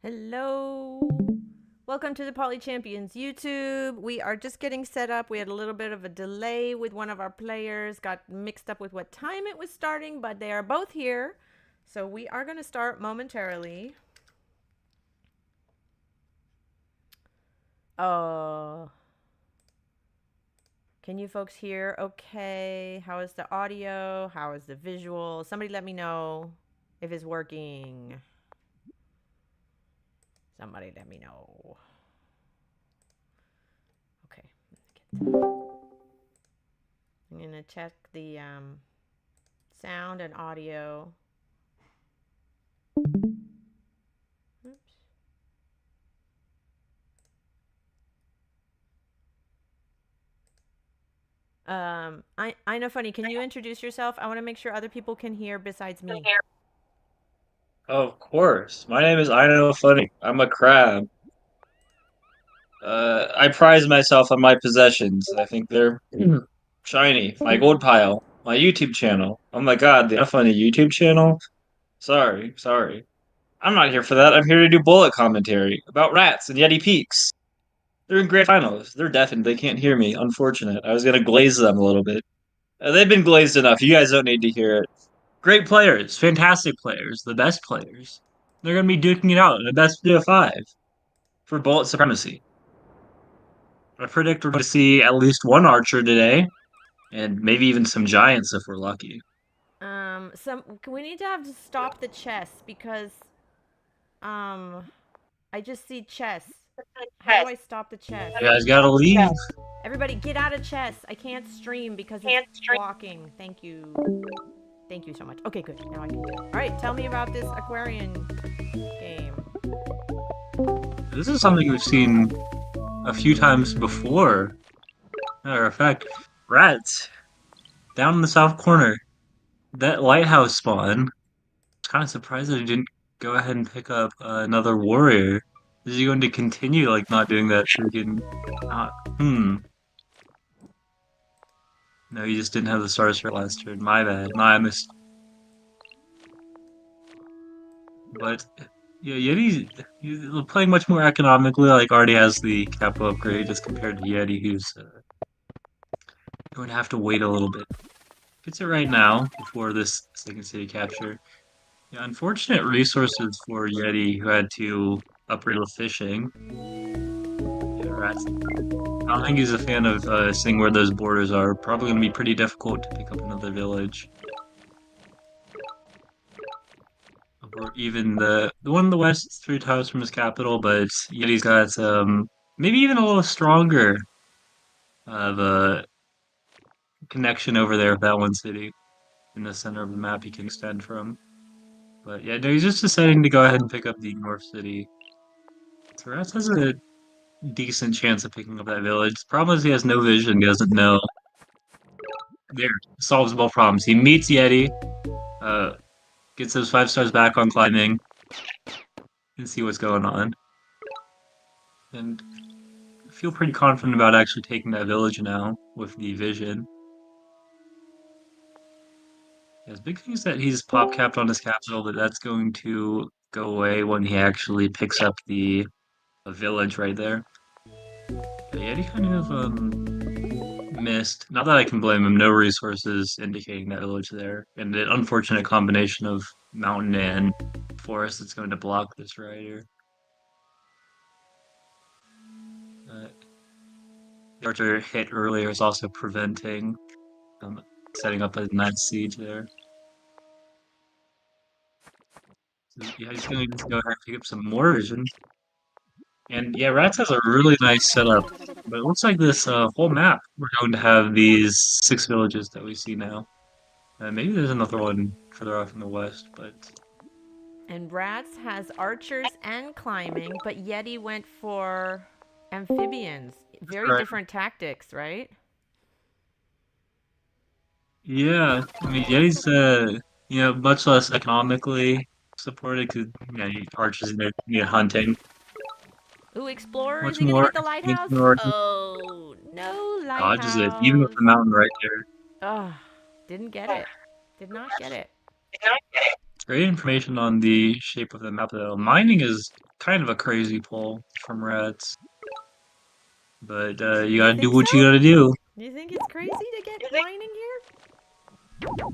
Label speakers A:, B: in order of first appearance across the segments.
A: Hello. Welcome to the Poly Champions YouTube. We are just getting set up. We had a little bit of a delay with one of our players, got mixed up with what time it was starting, but they are both here. So we are going to start momentarily. Oh. Can you folks hear okay? How is the audio? How is the visual? Somebody let me know if it's working. Somebody let me know. Okay. I'm going to check the sound and audio. Oops. I know funny. Can you introduce yourself? I want to make sure other people can hear besides me.
B: Of course. My name is I Know Funny. I'm a crab. I prize myself on my possessions. I think they're shiny. My gold pile. My YouTube channel. Oh my god, the funny YouTube channel? Sorry. I'm not here for that. I'm here to do bullet commentary about Rats and YetiPeaks. They're in grand finals. They're deafened. They can't hear me. Unfortunate. I was gonna glaze them a little bit. They've been glazed enough. You guys don't need to hear it. Great players, fantastic players, the best players. They're going to be duking it out in the best 3 of 5 for bullet supremacy. I predict we're going to see at least one archer today, and maybe even some giants if we're lucky.
A: We need to have to stop the chess because um, I just see chess. How do I stop the chess?
B: You guys got to leave.
A: Everybody, get out of chess. I can't stream because it's blocking. Thank you. Thank you so much. Okay, good. Now I can do it. All right, tell me about this Aquarion game.
B: This is something we've seen a few times before. Matter of fact, rats down in the south corner. That lighthouse spawn. I was kind of surprised that he didn't go ahead and pick up another warrior. Is he going to continue like not doing that freaking? Uh, hmm. No, he just didn't have the stars for last turn. My bad. My missed. But yeah, he's playing much more economically. Like already has the capital upgrade as compared to Yeti, who's going to have to wait a little bit. Gets it right now before this second city capture. Yeah, unfortunate resources for Yeti, who had to upgrade with fishing. Yeah, rats. I don't think he's a fan of seeing where those borders are. Probably going to be pretty difficult to pick up another village. Or even the one in the west is 3 times from his capital, but Yeti's got maybe even a little stronger of a connection over there with that one city in the center of the map he can extend from. But yeah, no, he's just deciding to go ahead and pick up the North City. Taras has a decent chance of picking up that village. The problem is he has no vision, he doesn't know. There, solves both problems. He meets Yeti, uh, gets those 5 stars back on climbing, and see what's going on. And feel pretty confident about actually taking that village now with the vision. Yeah, his big thing is that he's pop capped on his capital, but that's going to go away when he actually picks up the a village right there. Yeah, he kind of missed. Not that I can blame him. No resources indicating that village there, and an unfortunate combination of mountain and forest that's going to block this right here. Uh, the archer hit earlier is also preventing setting up a nice siege there. So, yeah, he's going to just go ahead and pick up some more vision. And yeah, Rats has a really nice setup, but it looks like this whole map we're going to have these 6 villages that we see now. Maybe there's another one further off in the west, but
A: And Rats has archers and climbing, but Yeti went for amphibians. Very
B: right.
A: different tactics, right?
B: Yeah, I mean Yeti's much less economically supported because archers need hunting
A: Ooh, explorer, is
B: much
A: he gonna
B: more.
A: get the
B: Needs
A: lighthouse?
B: more
A: Oh, no
B: dodges it, even with
A: lighthouse.
B: the mountain right there.
A: Oh, didn't get it. Did not get it.
B: Great information on the shape of the map though. Mining is kind of a crazy pull from Ratz. But you
A: You
B: gotta do
A: think so?
B: what you gotta do.
A: You think it's crazy to get mining here?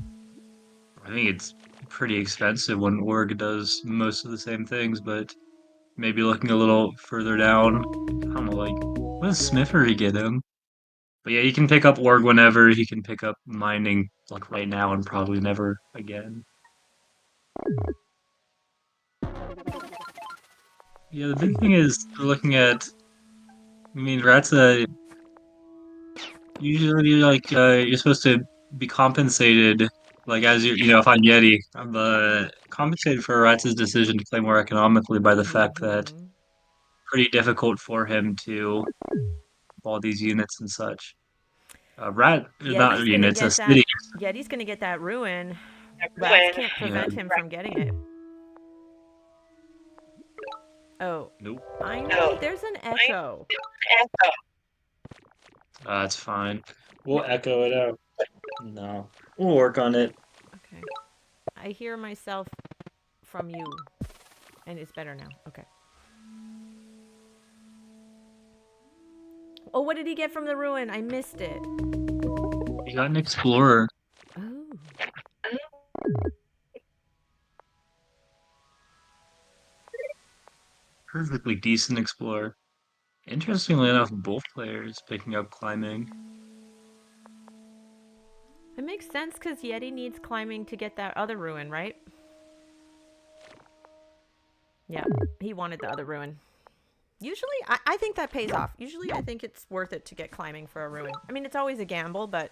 B: I think it's pretty expensive when Org does most of the same things, but maybe looking a little further down, I don't know, like, what does Smithery get him? But yeah, he can pick up Org whenever, he can pick up mining, like, right now and probably never again. Yeah, the big thing is we're looking at, I mean, Rat's usually, like, you're supposed to be compensated, like, as if I'm Yeti, I'm compensated for Ratz's decision to play more economically by the fact that
A: Mm-hmm.
B: pretty difficult for him to all these units and such. Rat, not
A: Yeti's gonna
B: units,
A: get that.
B: cities.
A: Yeti's gonna get that ruin. Rats can't
B: Yeah,
A: prevent him from getting it. Oh,
B: nope.
A: I know. There's an echo.
B: That's fine.
A: No.
B: We'll echo it out. No, we'll work on it.
A: Okay. I hear myself from you, and it's better now. Okay. Oh, what did he get from the ruin? I missed it.
B: You got an explorer.
A: Oh.
B: Perfectly decent explorer. Interestingly enough, both players picking up climbing.
A: It makes sense because Yeti needs climbing to get that other ruin, right? Yeah, he wanted the other ruin. Usually, I think that pays off. Usually, I think it's worth it to get climbing for a ruin. I mean, it's always a gamble, but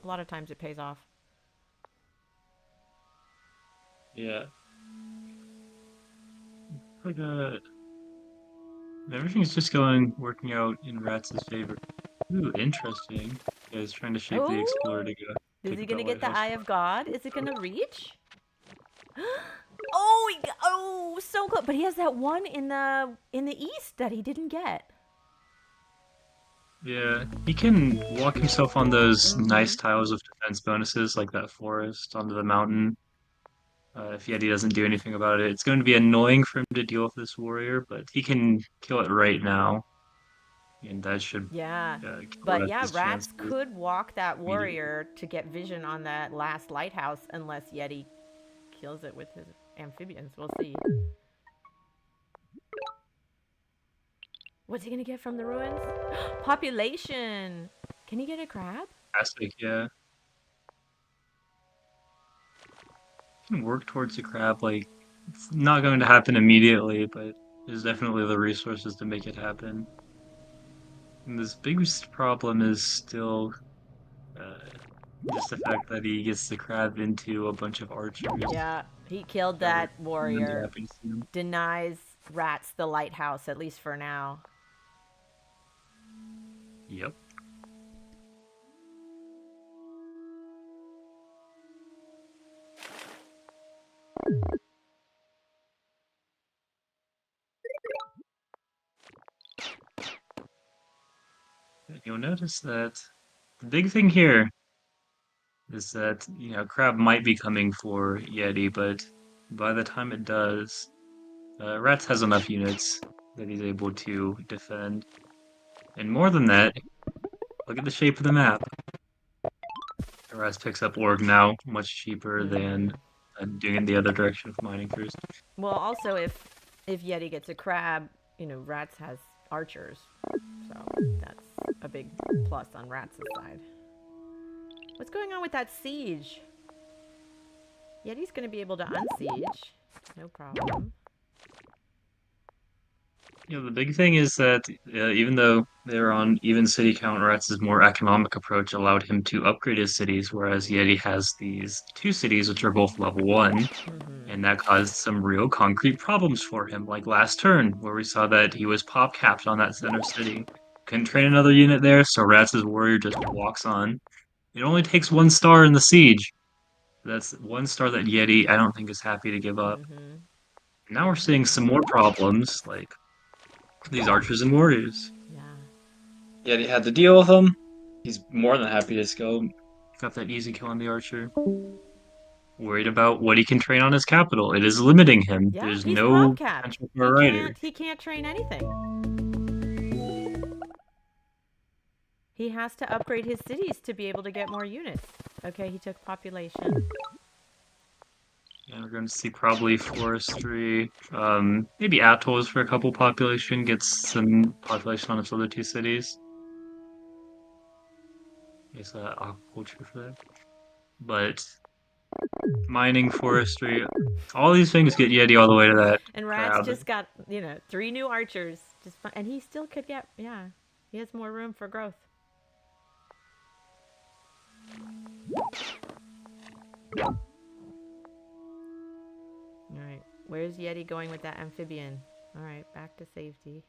A: a lot of times it pays off.
B: Yeah. Like everything's just working out in Ratz's favor. Ooh, interesting. Yeah, he's trying to shape the
A: Oh,
B: explorer to go
A: is
B: pick
A: he
B: up that
A: gonna get the
B: lighthouse.
A: Eye of God? Is it gonna reach? Oh, oh, so close! But he has that one in the east that he didn't get.
B: Yeah, he can walk himself on those
A: Mm-hmm.
B: nice tiles of defense bonuses, like that forest onto the mountain. If Yeti doesn't do anything about it, it's going to be annoying for him to deal with this warrior, but he can kill it right now, and that should
A: Yeah.
B: kill
A: But yeah,
B: Ratz's
A: Rats
B: chances
A: could walk that
B: immediately.
A: warrior to get vision on that last lighthouse unless Yeti kills it with his amphibians. We'll see. What's he gonna get from the ruins? Population. Can he get a crab?
B: Fantastic, yeah. Can work towards the crab, like, it's not going to happen immediately, but there's definitely the resources to make it happen. And this biggest problem is still uh, just the fact that he gets the crab into a bunch of archers
A: Yeah, he killed
B: that are
A: that
B: going to
A: warrior.
B: happen soon.
A: Denies Rats the lighthouse, at least for now.
B: Yep. You'll notice that the big thing here is that, crab might be coming for Yeti, but by the time it does, Rats has enough units that he's able to defend. And more than that, look at the shape of the map. Rats picks up Org now, much cheaper than
A: Mm-hmm.
B: doing it the other direction of mining first.
A: Well, also if Yeti gets a crab, Rats has archers, so that's a big plus on Rats' side. What's going on with that siege? Yeti's gonna be able to unsiege, no problem.
B: The big thing is that even though they're on even city count, Ratz's more economic approach allowed him to upgrade his cities, whereas Yeti has these two cities which are both level 1,
A: Mm-hmm.
B: and that caused some real concrete problems for him, like last turn, where we saw that he was pop capped on that center city. Couldn't train another unit there, so Ratz's warrior just walks on. It only takes 1 star in the siege. That's 1 star that Yeti, I don't think, is happy to give up.
A: Mm-hmm.
B: Now we're seeing some more problems, like these archers and warriors.
A: Yeah.
B: Yet he had to deal with them. He's more than happy to just go. Got that easy kill on the archer. worried about what he can train on his capital. It is limiting him.
A: Yeah,
B: There's
A: he's
B: no
A: mob capped.
B: potential for a writer.
A: He can't train anything. He has to upgrade his cities to be able to get more units. Okay, he took population.
B: And we're going to see probably forestry, maybe atolls for a couple population, gets some population on its other two cities. Is that aquaculture for that? But mining, forestry, all these things get Yeti all the way to that
A: And Ratz
B: crab.
A: just got, 3 new archers. And he still could get, yeah, he has more room for growth. All right, where's Yeti going with that amphibian? All right, back to safety.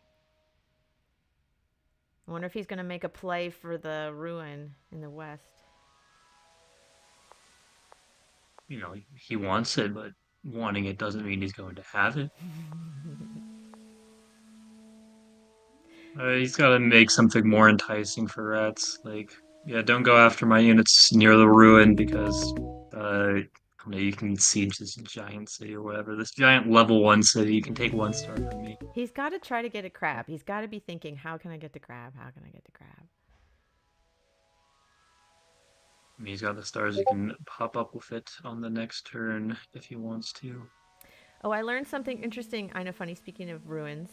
A: I wonder if he's going to make a play for the ruin in the west.
B: He wants it, but wanting it doesn't mean he's going to have it. He's got to make something more enticing for rats. Like, yeah, don't go after my units near the ruin because you can siege this giant city or whatever. This giant level 1 city, you can take 1 star from me.
A: He's got to try to get a crab. He's got to be thinking, how can I get the crab? How can I get the crab?
B: I mean, he's got the stars, he can pop up with it on the next turn if he wants to.
A: Oh, I learned something interesting. I know, funny, speaking of ruins.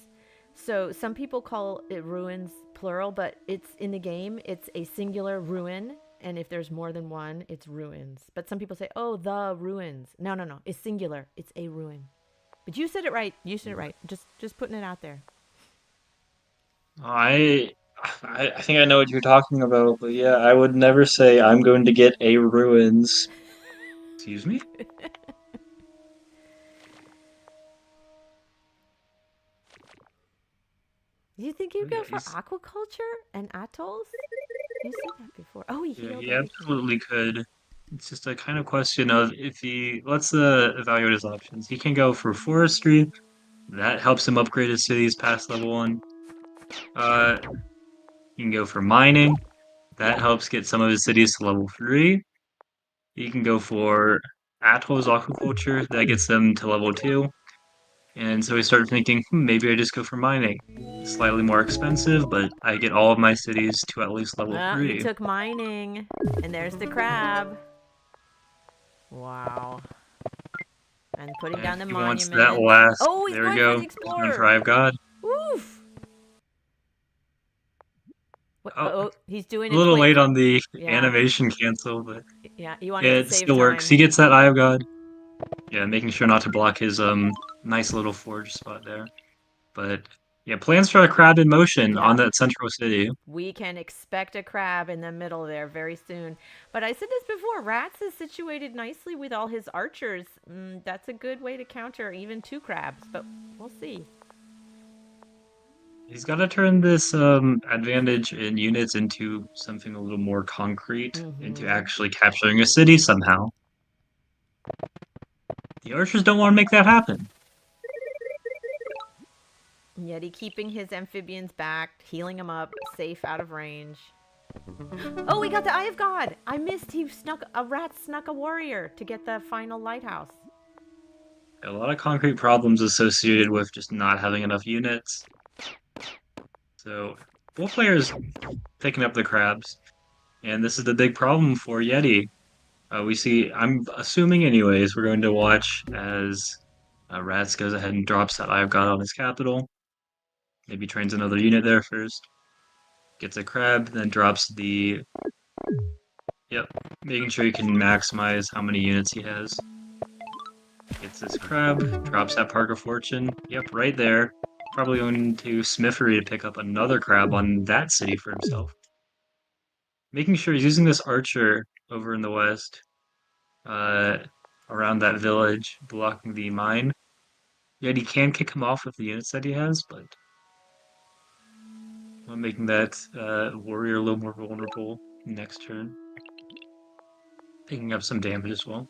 A: So some people call it ruins plural, but it's in the game, it's a singular ruin. And if there's more than one, it's ruins. But some people say, oh, the ruins. No, no, no. It's singular. It's a ruin. But you said it right. You said it right. Just putting it out there.
B: I think I know what you're talking about, but yeah, I would never say I'm going to get a ruins. Excuse me?
A: Do you think he'd go for aquaculture and atolls? You said that before. Oh, he healed.
B: He absolutely could. It's just a kind of question of if he let's evaluate his options. He can go for forestry. That helps him upgrade his cities past level 1. He can go for mining. That helps get some of his cities to level 3. He can go for atolls aquaculture. That gets them to level 2. And so he started thinking, maybe I just go for mining. It's slightly more expensive, but I get all of my cities to at least level 3.
A: He took mining, and there's the crab. Wow. And putting down the monument.
B: He wants that last.
A: Oh, he's going for the explorer.
B: He's going for Eye of God.
A: Oof. He's doing it.
B: A little late on the animation cancel, but
A: yeah, you wanted to save
B: it still works. He gets that Eye of God. Yeah, making sure not to block his nice little forge spot there. But yeah, plans for a crab in motion on that central city.
A: We can expect a crab in the middle there very soon. But I said this before, Ratz is situated nicely with all his archers. That's a good way to counter even 2 crabs, but we'll see.
B: He's got to turn this advantage in units into something a little more concrete, into actually capturing a city somehow. The archers don't want to make that happen.
A: Yeti keeping his amphibians back, healing them up, safe out of range. Oh, we got the Eye of God! I missed. A rat snuck a warrior to get the final lighthouse.
B: A lot of concrete problems associated with just not having enough units. So, both players picking up the crabs. And this is the big problem for Yeti. I'm assuming anyways, we're going to watch as Ratz goes ahead and drops that Eye of God on his capital. Maybe trains another unit there first. Gets a crab, then drops the... Yep, making sure he can maximize how many units he has. Gets this crab, drops that Park of Fortune. Yep, right there. Probably going to Smithery to pick up another crab on that city for himself. Making sure he's using this archer over in the west, around that village, blocking the mine. Yet he can kick him off with the units that he has, but I'm making that warrior a little more vulnerable next turn. Picking up some damage as well.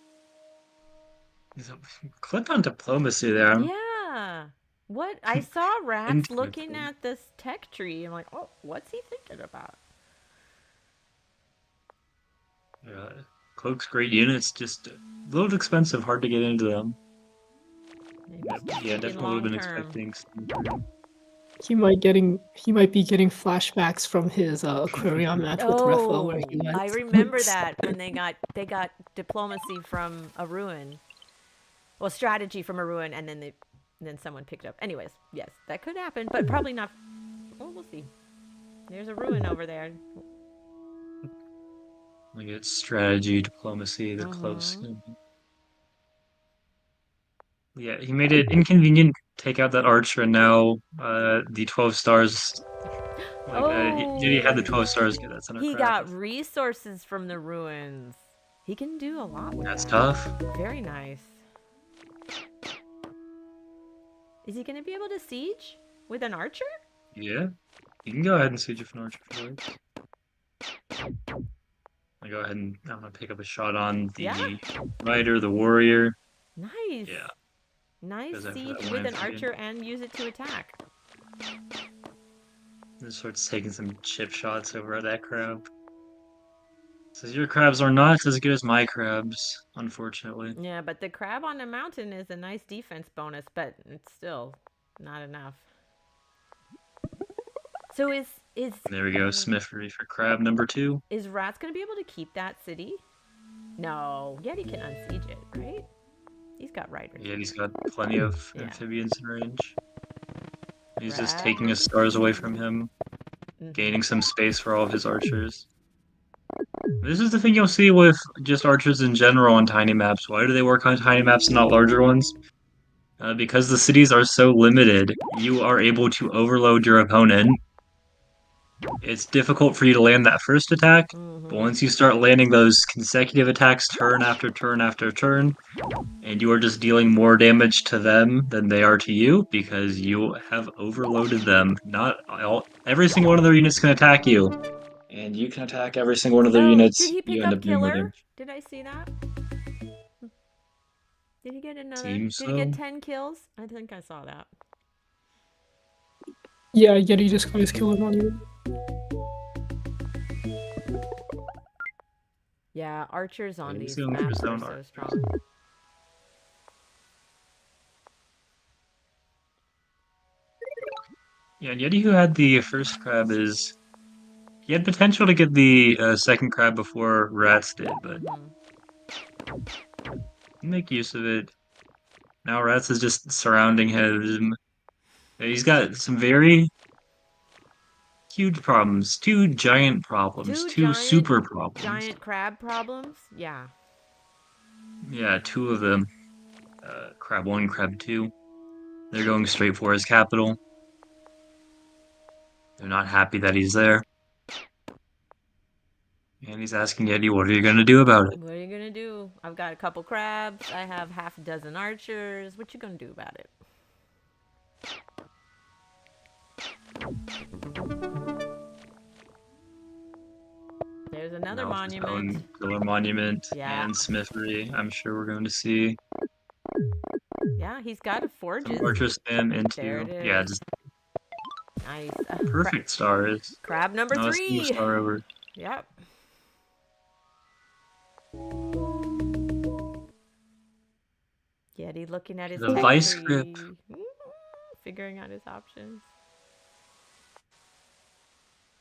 B: Click on diplomacy there.
A: Yeah. What? I saw Ratz looking at this tech tree. I'm like, oh, what's he thinking about?
B: Yeah. Cloak's great units, just a little expensive, hard to get into them.
A: Maybe
B: Yep,
A: just
B: yeah,
A: thinking
B: definitely would have
A: long
B: been
A: term.
B: expecting some.
C: He might be getting flashbacks from his Aquarion match with Refa where he
A: Oh, I
C: went.
A: remember that when they got diplomacy from a ruin. Well, strategy from a ruin, and then someone picked it up. Anyways, yes, that could happen, but probably not. Well, we'll see. There's a ruin over there.
B: Like it's strategy, diplomacy, the close.
A: Mm-hmm.
B: Yeah, he made it inconvenient to take out that archer, and now the 12 stars. Like, did he had the
A: Oh,
B: 12 stars get that center
A: he
B: crab?
A: got resources from the ruins. He can do a lot with
B: That's
A: that.
B: tough.
A: Very nice. Is he going to be able to siege with an archer?
B: Yeah, you can go ahead and siege if an archer if you like. I go ahead and I'm gonna pick up a shot on
A: Yeah.
B: the rider, the warrior.
A: Nice.
B: Yeah,
A: Nice
B: goes in for
A: siege
B: that
A: with
B: land
A: an
B: for
A: archer and use it to attack.
B: Just starts taking some chip shots over at that crab. Says your crabs are not as good as my crabs, unfortunately.
A: Yeah, but the crab on the mountain is a nice defense bonus, but it's still not enough. So
B: There we go, Smithery for crab number 2.
A: is Ratz gonna be able to keep that city? No, Yeti can unsiege it, right? He's got riders.
B: Yeah, he's got plenty of
A: Yeah.
B: amphibians in range. He's just
A: Crab
B: taking his
A: number
B: stars away
A: 3.
B: from him,
A: Mhm.
B: gaining some space for all of his archers. This is the thing you'll see with just archers in general on tiny maps. Why do they work on tiny maps and not larger ones? Because the cities are so limited, you are able to overload your opponent. It's difficult for you to land that first attack, but once you start landing those consecutive attacks turn after turn after turn, and you are just dealing more damage to them than they are to you because you have overloaded them. Not every single one of their units can attack you, and you can attack every single one of their
A: Oh, did
B: units.
A: he pick
B: You end
A: up
B: up doing more
A: killer?
B: damage.
A: Did I see that? Did he get another?
B: Seems
A: Did he get
B: so.
A: 10 kills? I think I saw that.
C: Yeah, Yeti just got his killer monument.
A: Yeah, archers on
B: He's
A: these
B: going for
A: maps
B: his
A: are
B: own
A: so
B: archers.
A: strong.
B: Yeah, and Yeti who had the first crab is he had potential to get the second crab before Rats did, but make use of it. Now Rats is just surrounding him. He's got some very huge problems, 2 giant problems,
A: Two
B: 2
A: giant
B: super problems.
A: crab problems? Yeah.
B: Yeah, 2 of them. Crab 1, Crab 2. They're going straight for his capital. They're not happy that he's there. And he's asking Yeti, what are you going to do about it?
A: What are you gonna do? I've got a couple crabs. I have half a dozen archers. What you gonna do about it? There's another monument.
B: Killer Monument
A: Yeah.
B: and Smithery, I'm sure we're going to see.
A: Yeah, he's got a forges.
B: Some archer spam into.
A: There it is.
B: Yeah, just
A: Nice.
B: perfect stars.
A: Crab number
B: Now let's
A: 3.
B: move star over.
A: Yep. Yeti looking at his
B: The
A: tech
B: vice
A: tree.
B: grip.
A: Figuring out his options.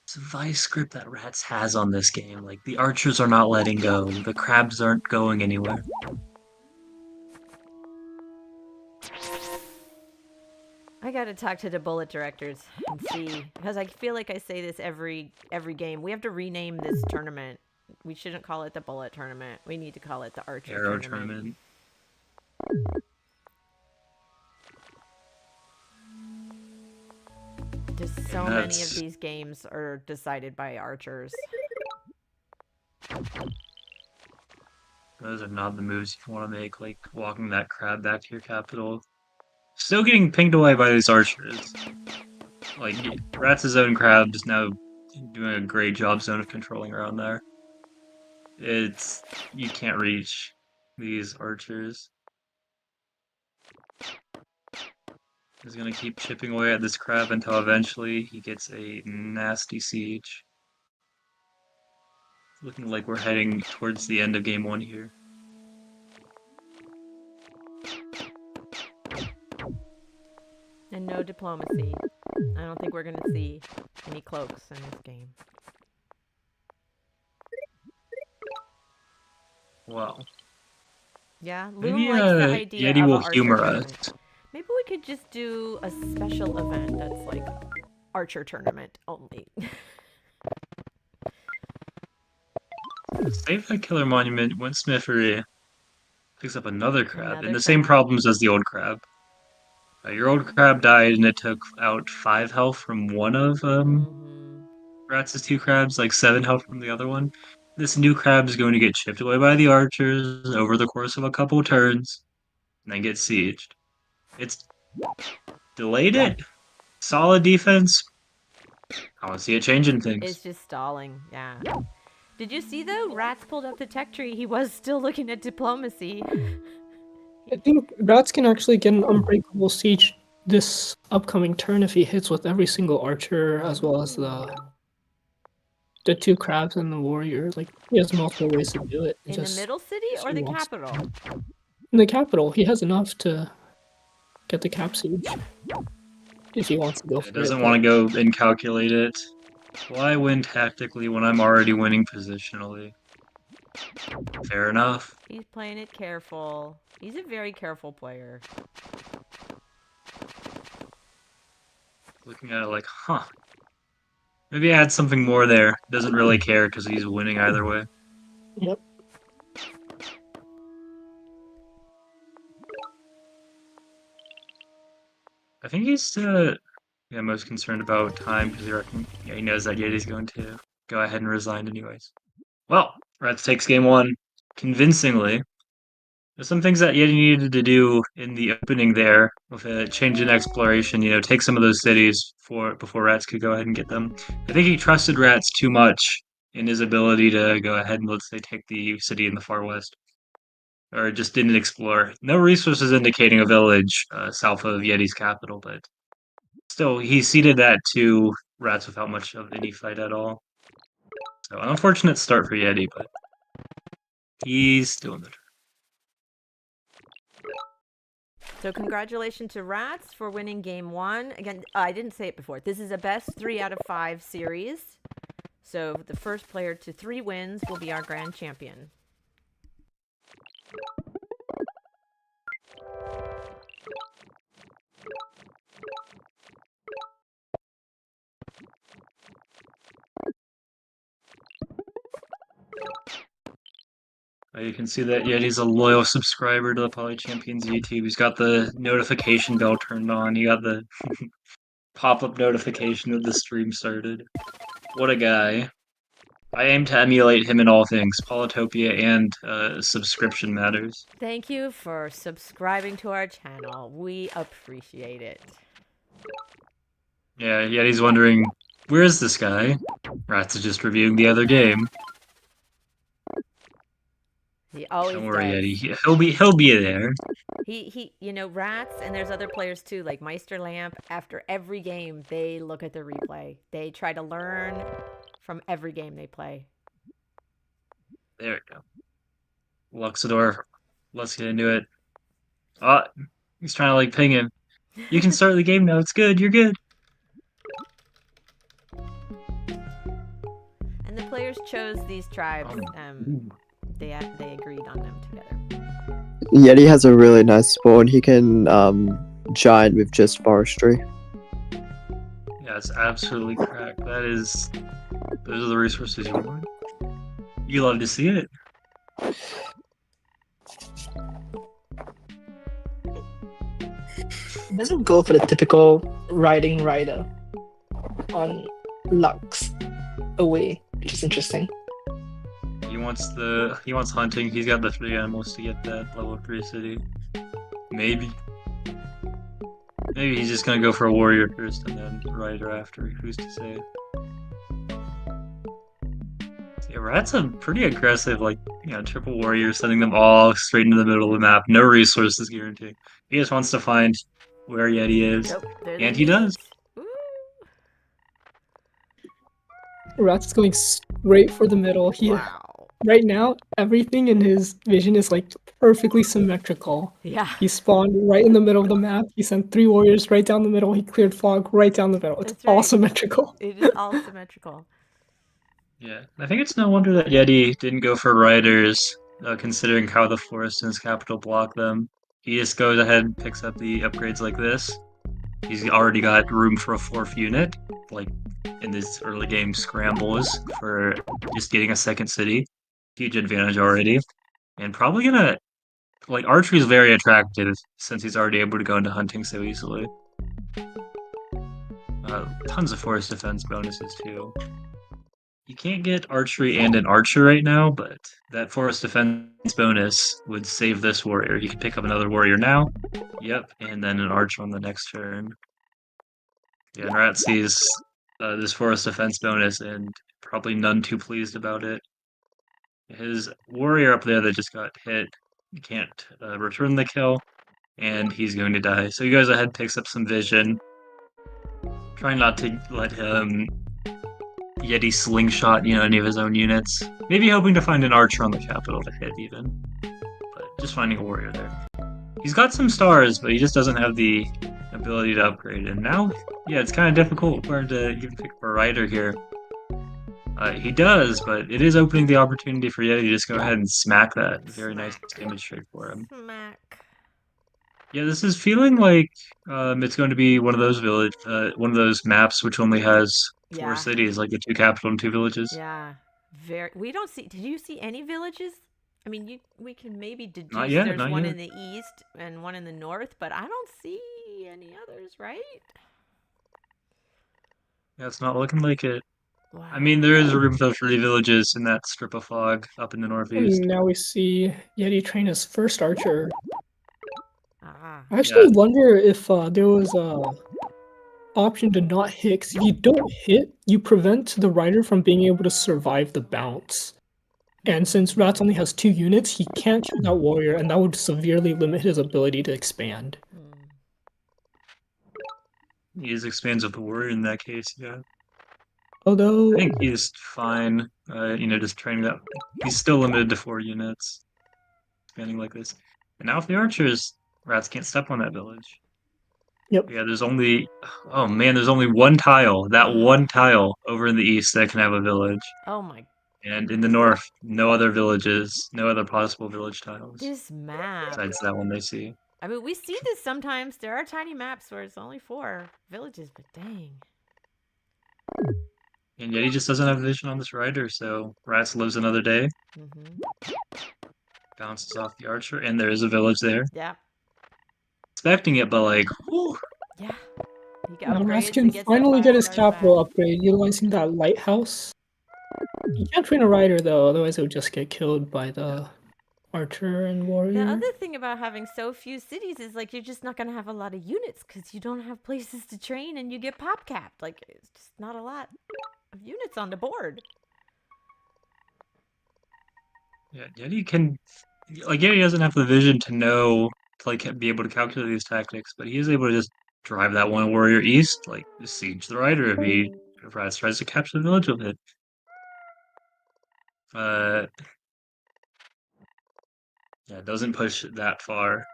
B: It's a vice grip that Rats has on this game. Like, the archers are not letting go. The crabs aren't going anywhere.
A: I gotta talk to the bullet directors and see, because I feel like I say this every game. We have to rename this tournament. We shouldn't call it the bullet tournament. We need to call it the archer
B: Arrow
A: tournament. Just so many of these games are decided by archers.
B: Those are not the moves you want to make, like walking that crab back to your capital. Still getting pinged away by these archers. Like, Rats' own crab is now doing a great job zone of controlling around there. You can't reach these archers. He's gonna keep chipping away at this crab until eventually he gets a nasty siege. Looking like we're heading towards the end of game 1 here.
A: And no diplomacy. I don't think we're going to see any cloaks in this game.
B: Wow.
A: Yeah, Loom
B: Maybe
A: likes the idea
B: Yeti
A: of
B: will
A: an archer
B: humor
A: tournament.
B: us.
A: Maybe we could just do a special event that's like archer tournament only.
B: Save that killer monument when Smithery picks up another crab,
A: Another
B: and the same
A: crab.
B: problems as the old crab. Your old crab died, and it took out 5 health from one of
A: Mm-hmm.
B: Ratz's 2 crabs, like 7 health from the other one. This new crab is going to get chipped away by the archers over the course of a couple turns, and then get sieged. It's delayed it. Solid defense. I want to see it changing things.
A: It's just stalling, yeah. Did you see though? Ratz pulled up the tech tree. He was still looking at diplomacy.
C: I think Ratz can actually get an unbreakable siege this upcoming turn if he hits with every single archer as well as the 2 crabs and the warrior. Like, he has multiple ways to do it.
A: In the middle city or the capital?
C: In the capital, he has enough to get the cap siege if he wants to go for it.
B: He doesn't want to go and calculate it. Why win tactically when I'm already winning positionally? Fair enough.
A: He's playing it careful. He's a very careful player.
B: Looking at it like, huh. Maybe add something more there. Doesn't really care because he's winning either way.
C: Yep.
B: I think he's most concerned about time because he knows that Yeti's going to go ahead and resign anyways. Well, Ratz takes game 1 convincingly. There's some things that Yeti needed to do in the opening there with a change in exploration, take some of those cities before Ratz could go ahead and get them. I think he trusted Ratz too much in his ability to go ahead and, let's say, take the city in the far west. Or just didn't explore. No resources indicating a village south of Yeti's capital, but still, he ceded that to Ratz without much of any fight at all. So, an unfortunate start for Yeti, but he's still in the turn.
A: So congratulations to Ratz for winning game 1. Again, I didn't say it before. This is a best 3 out of 5 series. So the first player to 3 wins will be our grand champion.
B: You can see that Yeti's a loyal subscriber to the Poly Champions YouTube. He's got the notification bell turned on. He got the pop-up notification that the stream started. What a guy. I aim to emulate him in all things, Polytopia and subscription matters.
A: Thank you for subscribing to our channel. We appreciate it.
B: Yeah, Yeti's wondering, where is this guy? Ratz is just reviewing the other game.
A: He always
B: Don't worry,
A: does.
B: Yeti. He'll be there.
A: He Ratz, and there's other players too, like Meister Lamp. After every game, they look at the replay. They try to learn from every game they play.
B: There we go. Luxidoor, let's get into it. Oh, he's trying to like ping him. You can start the game now. It's good. You're good.
A: And the players chose these tribes. They agreed on them together.
D: Yeti has a really nice spawn. He can giant with just forestry.
B: Yeah, it's absolutely cracked. Those are the resources you want. You love to see it.
C: He doesn't go for the typical riding rider on Lux away, which is interesting.
B: He wants hunting. He's got the 3 animals to get that level 3 city. Maybe he's just gonna go for a warrior first and then rider after. Who's to say? Yeah, Rat's a pretty aggressive, triple warrior, sending them all straight into the middle of the map. No resources guaranteed. He just wants to find where Yeti is,
A: Nope,
B: and he does.
A: Ooh.
C: Ratz is going straight for the middle.
A: Wow.
C: Right now, everything in his vision is like perfectly symmetrical.
A: Yeah.
C: He spawned right in the middle of the map. He sent 3 warriors right down the middle. He cleared fog right down the middle. It's
A: That's
C: all
A: right.
C: symmetrical.
A: It is all symmetrical.
B: Yeah, I think it's no wonder that Yeti didn't go for riders, considering how the forest in his capital block them. He just goes ahead and picks up the upgrades like this. He's already got room for a 4th unit, like in this early game scrambles for just getting a 2nd city. Huge advantage already. And probably gonna, like, archery is very attractive since he's already able to go into hunting so easily. Tons of forest defense bonuses too. You can't get archery and an archer right now, but that forest defense bonus would save this warrior. He can pick up another warrior now. Yep, and then an archer on the next turn. Yeah, and Rat sees this forest defense bonus and probably none too pleased about it. His warrior up there that just got hit can't return the kill, and he's going to die. So he goes ahead, picks up some vision, trying not to let him Yeti slingshot, any of his own units. Maybe hoping to find an archer on the capital to hit even. But just finding a warrior there. He's got some stars, but he just doesn't have the ability to upgrade. And now, yeah, it's kind of difficult for him to even pick up a rider here. He does, but it is opening the opportunity for Yeti to just go ahead and smack that. Very nice damage trade for him.
A: Smack.
B: Yeah, this is feeling like it's going to be one of those maps which only has 4 cities, like the 2 capital and 2 villages.
A: Yeah. We don't see. Did you see any villages? I mean, we can maybe deduce
B: Not yet,
A: there's
B: not
A: one
B: yet.
A: in the east and one in the north, but I don't see any others, right?
B: Yeah, it's not looking like it.
A: Wow.
B: I mean, there is room for 3 villages in that strip of fog up in the northeast.
C: And now we see Yeti train his first archer.
A: Ah.
C: I actually wonder if there was a option to not hit, because if you don't hit, you prevent the rider from being able to survive the bounce. And since Ratz only has 2 units, he can't kill that warrior, and that would severely limit his ability to expand.
B: He just expands with the warrior in that case, yeah.
C: Although,
B: I think he's fine, just training that. He's still limited to 4 units, expanding like this. And now if the archers, Rats can't step on that village.
C: Yep.
B: Yeah, there's only one tile, that one tile over in the east that can have a village.
A: Oh my.
B: And in the north, no other villages, no other possible village tiles.
A: This map.
B: Besides that one they see.
A: I mean, we see this sometimes. There are tiny maps where it's only 4 villages, but dang.
B: And yet he just doesn't have vision on this rider, so Rats lives another day. Bounces off the archer, and there is a village there.
A: Yeah.
B: Expecting it, but like, whew.
A: Yeah.
C: Rats can finally get his capital upgrade, utilizing that lighthouse. You can't train a rider though, otherwise it would just get killed by the archer and warrior.
A: The other thing about having so few cities is like you're just not going to have a lot of units because you don't have places to train and you get pop capped. Like it's just not a lot of units on the board.
B: Yeah, Yeti doesn't have the vision to know, to be able to calculate these tactics, but he is able to just drive that one warrior east, just siege the rider if Rats tries to capture the village with it. Yeah, it doesn't push it that far.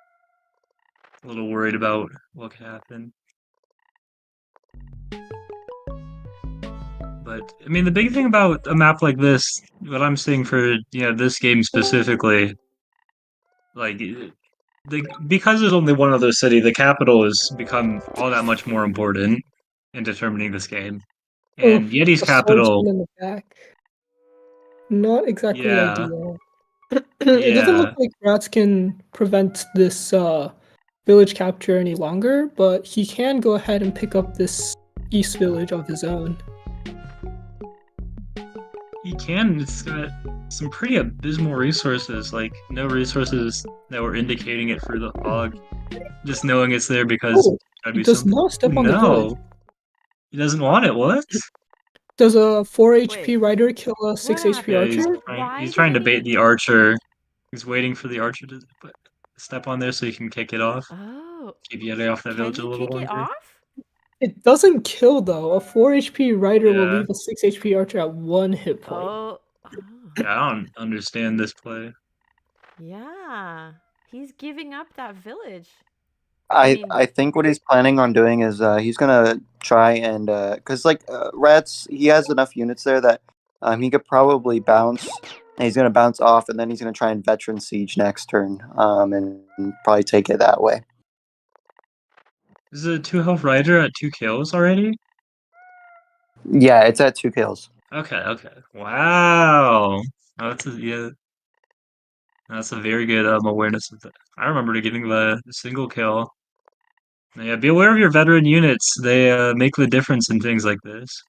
B: A little worried about what could happen. But, I mean, the big thing about a map like this, what I'm seeing for, this game specifically, because there's only one other city, the capital has become all that much more important in determining this game. And Yeti's capital...
C: In the back. Not exactly ideal. It doesn't look like Rats can prevent this village capture any longer, but he can go ahead and pick up this east village of his own.
B: He can. It's got some pretty abysmal resources, no resources that were indicating it through the fog. Just knowing it's there because
C: he does not step on the village.
B: He doesn't want it, what?
C: Does a 4 HP rider kill a 6 HP
B: archer? He's trying to bait the archer. He's waiting for the archer to step on there so he can kick it off.
A: Oh.
B: Keep Yeti off that village a little longer.
A: Off?
C: It doesn't kill though. A 4 HP rider will
B: Yeah.
C: leave a 6 HP archer at 1 hit point.
A: Oh,
B: Yeah, I don't understand this play.
A: yeah. He's giving up that village.
E: I
A: mean-
E: I think what he's planning on doing is he's gonna try and because Ratz, he has enough units there that he could probably bounce. And he's gonna bounce off, and then he's gonna try and veteran siege next turn, and probably take it that way.
B: Is it a 2 health rider at 2 kills already?
E: Yeah, it's at 2 kills.
B: Okay, okay. Wow. That's a very good awareness of that. I remember getting the single kill. Yeah, be aware of your veteran units. They make the difference in things like this.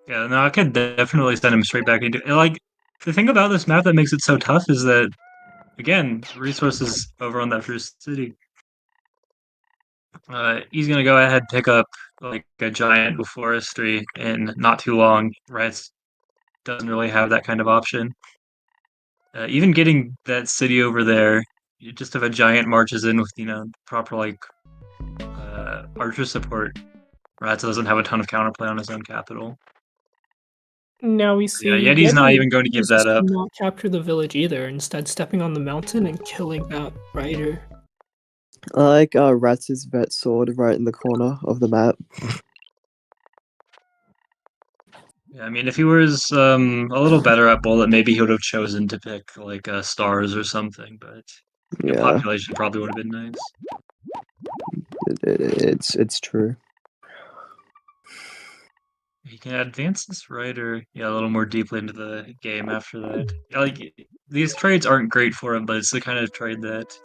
B: Yeah, no, I could definitely send him straight back into like the thing about this map that makes it so tough is that again, resources over on that first city. He's gonna go ahead and pick up like a giant with forestry in not too long. Ratz doesn't really have that kind of option. Even getting that city over there, you just if a giant marches in with proper like archer support, Ratz doesn't have a ton of counterplay on his own capital.
C: Now we see
B: Yeah, Yeti's not even going to give that up.
C: Not capture the village either, instead stepping on the mountain and killing that rider.
D: I like Ratz's vet sword right in the corner of the map.
B: Yeah, I mean, if he was a little better at bullet, maybe he would have chosen to pick like stars or something. But
D: Yeah,
B: population probably would have been nice.
D: it's true.
B: He can advance this rider, a little more deeply into the game after that. Yeah, like these trades aren't great for him, but it's the kind of trade that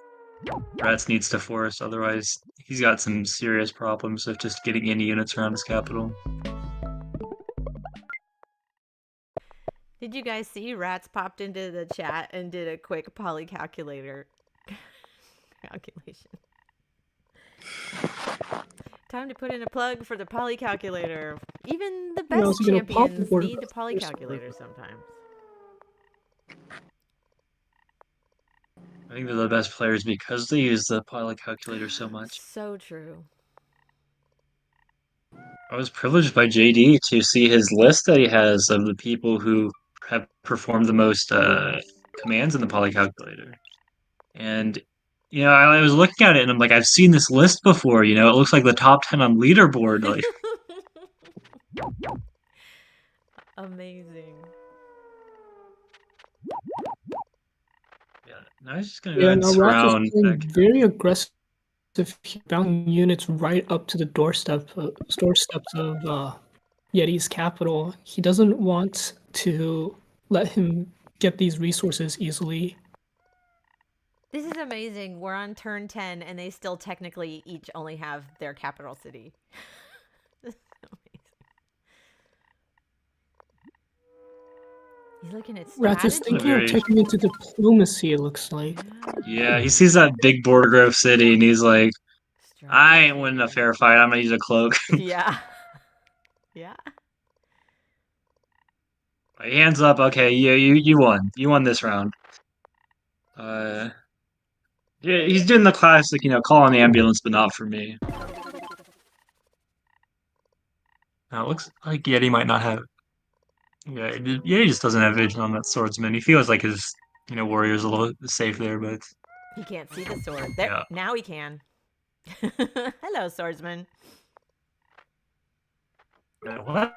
B: Ratz needs to force. Otherwise, he's got some serious problems of just getting any units around his capital.
A: Did you guys see Ratz popped into the chat and did a quick poly calculator calculation? Time to put in a plug for the poly calculator. Even the best champions need the poly calculator sometimes.
B: I think they're the best players because they use the poly calculator so much.
A: So true.
B: I was privileged by JD to see his list that he has of the people who have performed the most commands in the poly calculator. And I was looking at it and I'm like, I've seen this list before, it looks like the top 10 on leaderboard. Like
A: amazing.
B: Yeah, now he's just gonna go ahead and surround
C: very aggressive, bouncing units right up to the doorsteps of Yeti's capital. He doesn't want to let him get these resources easily.
A: This is amazing. We're on turn 10 and they still technically each only have their capital city. This is amazing. He's looking at strategy.
C: Ratz is thinking of taking into diplomacy, it looks like.
B: Yeah, he sees that big border grove city and he's like, I ain't winning a fair fight. I'm gonna use a cloak.
A: Yeah. Yeah.
B: Hands up. Okay, you won. You won this round. Yeah, he's doing the classic, call on the ambulance, but not for me. Now it looks like Yeti might not have. Yeah, Yeti just doesn't have vision on that swordsman. He feels like his, warrior's a little safe there, but
A: he can't see the sword. There, yeah. Now he can. Hello, swordsman.
B: What?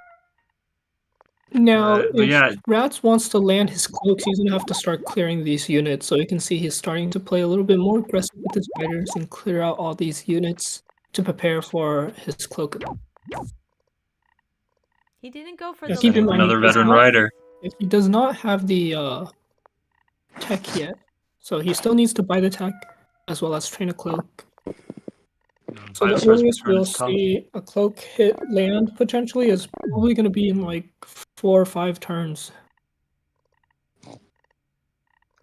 C: Now, if Ratz wants to land his cloaks, he's going to have to start clearing these units. So you can see he's starting to play a little bit more aggressive with his riders and clear out all these units to prepare for his cloak.
A: He didn't go for
B: another veteran rider.
C: He does not have the tech yet. So he still needs to buy the tech as well as train a cloak. So the earliest we'll see a cloak hit land potentially is probably going to be in like 4 or 5 turns.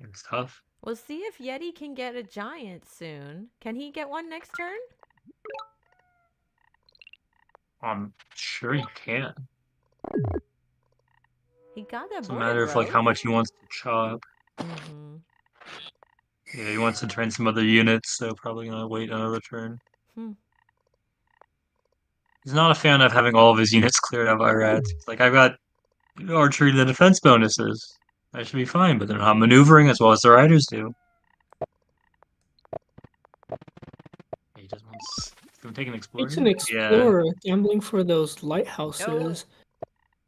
B: It's tough.
A: We'll see if Yeti can get a giant soon. Can he get one next turn?
B: I'm sure he can.
A: He got that.
B: It's a matter of like how much he wants to chop. Yeah, he wants to train some other units, so probably gonna wait another turn. He's not a fan of having all of his units cleared out by rats. It's like, I've got archery to the defense bonuses. I should be fine, but they're not maneuvering as well as the riders do. He just wants to take an explorer.
C: It's an explorer gambling for those lighthouses.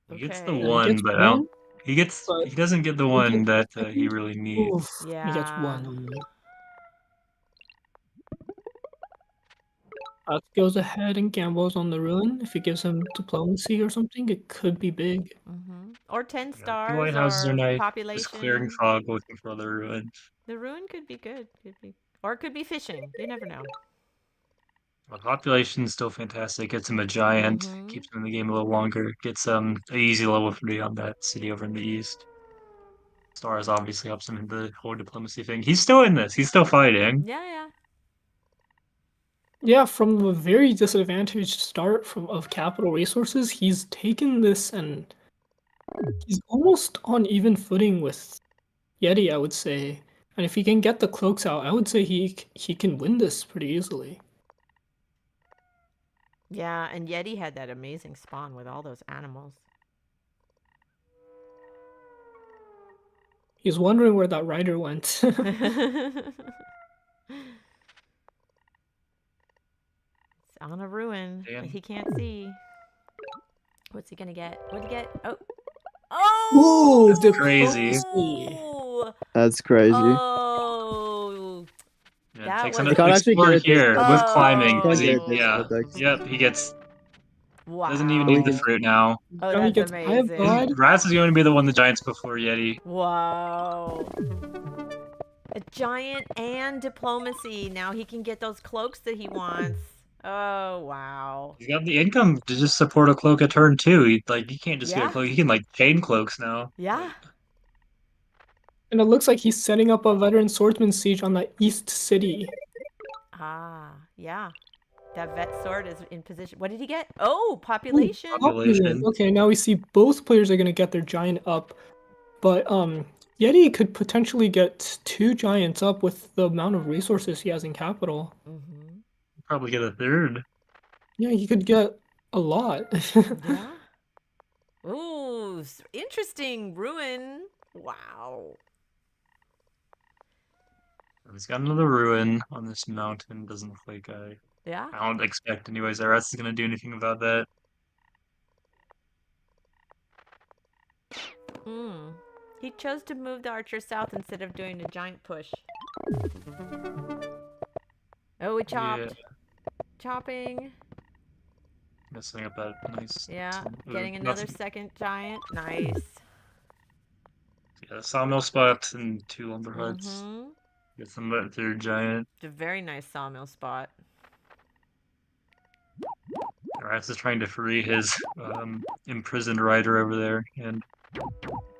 B: He gets the
A: Okay.
C: He
B: one,
C: gets
B: but
C: one,
B: he doesn't get the one that he really needs.
C: Oof, he gets
A: Yeah.
C: one only. Goes ahead and gambles on the ruin. If he gives him diplomacy or something, it could be big.
A: Or 10
B: The
A: stars
B: lighthouses
A: or
B: are nice.
A: population.
B: Just clearing fog, looking for other ruins.
A: The ruin could be good. Or it could be fishing. You never know.
B: Well, population's still fantastic. Gets him a giant. Keeps him in the game a little longer. Gets an easy level 3 on that city over in the east. Stars obviously helps him in the whole diplomacy thing. He's still in this. He's still fighting.
A: Yeah.
C: Yeah, from a very disadvantaged start of capital resources, he's taken this and he's almost on even footing with Yeti, I would say. And if he can get the cloaks out, I would say he can win this pretty easily.
A: Yeah, and Yeti had that amazing spawn with all those animals.
C: He's wondering where that rider went.
A: It's on a ruin that he can't see. What's he gonna get? What'd he get? Oh!
C: Ooh,
B: crazy.
D: That's crazy.
A: Oh!
B: Yeah,
A: That
B: takes
A: was-
B: an
D: I can't actually
B: explorer
D: get this
B: here
D: deck.
B: with climbing.
A: Oh.
B: 'Cause he-
D: Can't get this
B: yeah.
D: deck.
B: Yep, he gets.
A: Wow.
B: Doesn't even need the fruit now.
A: Oh,
C: Now he
A: that's
C: gets Eye of
A: amazing.
C: God.
B: Ratz is going to be the one the Giants before Yeti.
A: Wow. A giant and diplomacy. Now he can get those cloaks that he wants. Oh, wow.
B: He's got the income to just support a cloak a turn too. He can't just get
A: Yeah.
B: a cloak. He can chain cloaks now.
A: Yeah.
C: And it looks like he's setting up a veteran swordsman siege on the east city.
A: Ah, yeah. That vet sword is in position. What did he get? Oh, population.
B: Population.
C: Okay, now we see both players are gonna get their giant up, but Yeti could potentially get 2 giants up with the amount of resources he has in capital.
B: Probably get a third.
C: Yeah, he could get a lot.
A: Yeah. Ooh, interesting ruin. Wow.
B: He's got another ruin on this mountain. Doesn't look like
A: Yeah.
B: I don't expect anyways that Ratz is gonna do anything about that.
A: He chose to move the archer south instead of doing a giant push. Oh, we chopped.
B: Yeah.
A: Chopping.
B: Messing up that nice.
A: Yeah.
B: Ooh,
A: Getting another
B: nothing.
A: second giant. Nice.
B: Yeah, sawmill spot and 2 lumber huts. Get some that third giant.
A: It's a very nice sawmill spot.
B: Ratz is trying to free his imprisoned rider over there, and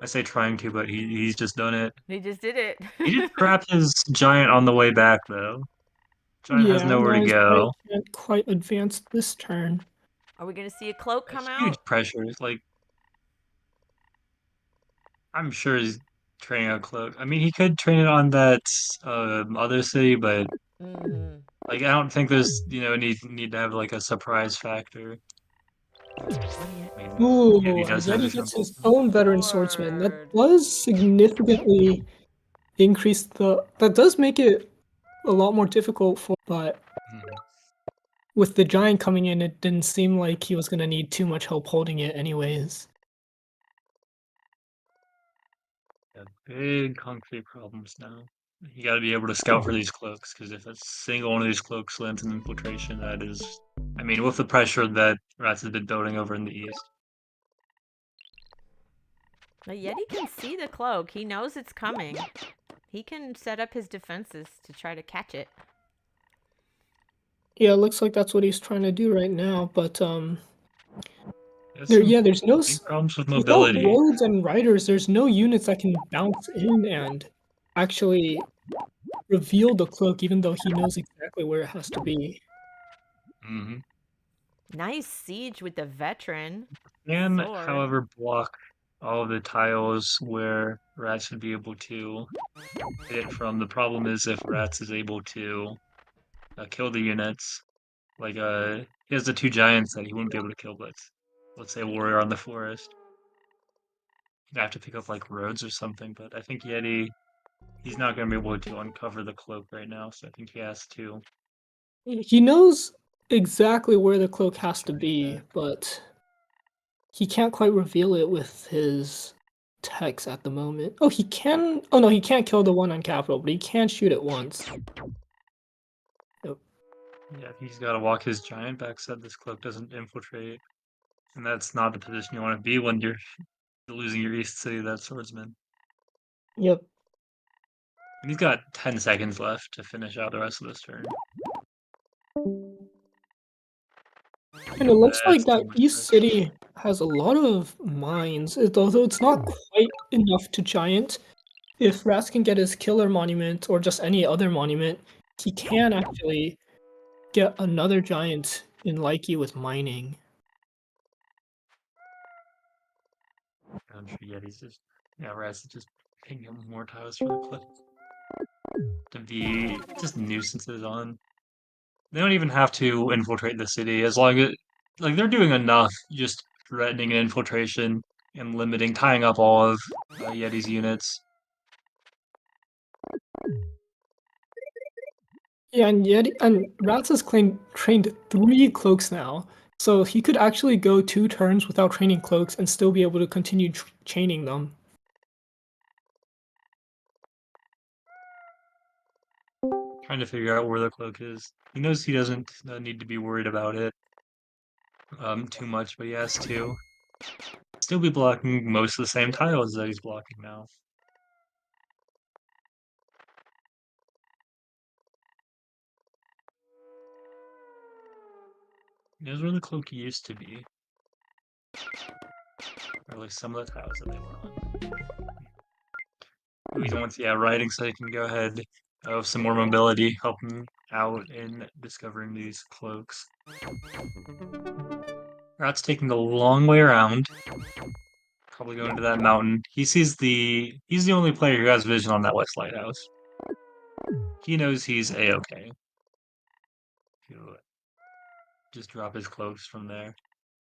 B: I say trying to, but he's just done it.
A: He just did it.
B: He just trapped his giant on the way back, though. Giant has nowhere
C: now
B: to
C: his
B: go.
C: giant can't quite advance this turn.
A: Are we going to see a cloak come
B: That's huge
A: out?
B: pressure. It's I'm sure he's training a cloak. I mean, he could train it on that other city, but I don't think there's need to have a surprise factor.
C: Ooh,
B: Yeah, he does have
C: Yeti
B: his
C: gets
B: own-
C: his own veteran swordsman.
A: Lord.
C: That does significantly increase that does make it a lot more difficult but with the giant coming in, it didn't seem like he was gonna need too much help holding it anyways.
B: Yeah, big concrete problems now. You got to be able to scout for these cloaks, because if a single one of these cloaks lands in infiltration, that is, I mean, with the pressure that Ratz has been building over in the east.
A: The Yeti can see the cloak. He knows it's coming. He can set up his defenses to try to catch it.
C: Yeah, it looks like that's what he's trying to do right now, but
B: There's
C: there's no
B: big problems with
C: without
B: mobility.
C: roads and riders, there's no units that can bounce in and actually reveal the cloak, even though he knows exactly where it has to be.
A: Nice siege with the veteran.
B: And,
A: sword.
B: however, block all of the tiles where Ratz should be able to hit it from. The problem is if Ratz is able to kill the units, Like, he has the 2 giants that he wouldn't be able to kill, but let's say a warrior on the forest. You'd have to pick up, like, roads or something, but I think Yeti, he's not going to be able to uncover the cloak right now, so I think he has to.
C: He knows exactly where the cloak has to be, but he can't quite reveal it with his text at the moment. Oh, he can. Oh no, he can't kill the one on Capital, but he can shoot it once.
B: Yeah, he's got to walk his giant back so that this cloak doesn't infiltrate. And that's not the position you want to be when you're losing your East City, that swordsman.
C: Yep.
B: And he's got 10 seconds left to finish out the rest of this turn.
C: And it looks like
B: That's too
C: that
B: much
C: East
B: pressure.
C: City has a lot of mines, although it's not quite enough to giant. If Ratz can get his killer monument or just any other monument, he can actually get another giant in Likey with mining.
B: I'm sure Yeti's just, yeah, Raz is just picking up more tiles for the cliff to be just nuisances on. They don't even have to infiltrate the city as long as, like, they're doing enough just threatening an infiltration and limiting, tying up all of Yeti's units.
C: Yeah, and Ratz has trained 3 cloaks now, so he could actually go 2 turns without training cloaks and still be able to continue chaining them.
B: Trying to figure out where the cloak is. He knows he doesn't need to be worried about it too much, but he has to. Still be blocking most of the same tiles that he's blocking now. He knows where the cloak used to be. Or at least some of the tiles that they were on. We don't want, yeah, riding, so he can go ahead with some more mobility, help him out in discovering these cloaks. Rat's taking the long way around. Probably going to that mountain. He's the only player who has vision on that west lighthouse. He knows he's A-okay. He'll just drop his cloaks from there.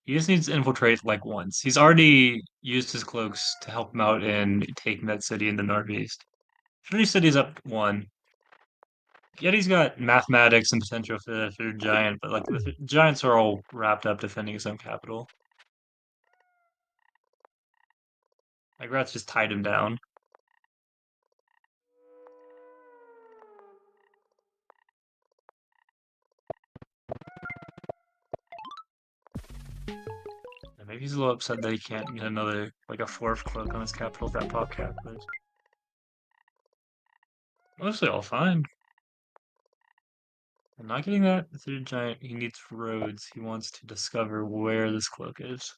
B: He just needs to infiltrate like once. He's already used his cloaks to help him out in taking that city in the northeast. 3 cities up 1. Yeti's got mathematics and potential for the giant, but like the giants are all wrapped up defending his own capital. Like Rat's just tied him down. And maybe he's a little upset that he can't get another, like a 4th cloak on his capital with that pop cap, but mostly all fine. I'm not getting that 3rd giant. He needs roads. He wants to discover where this cloak is.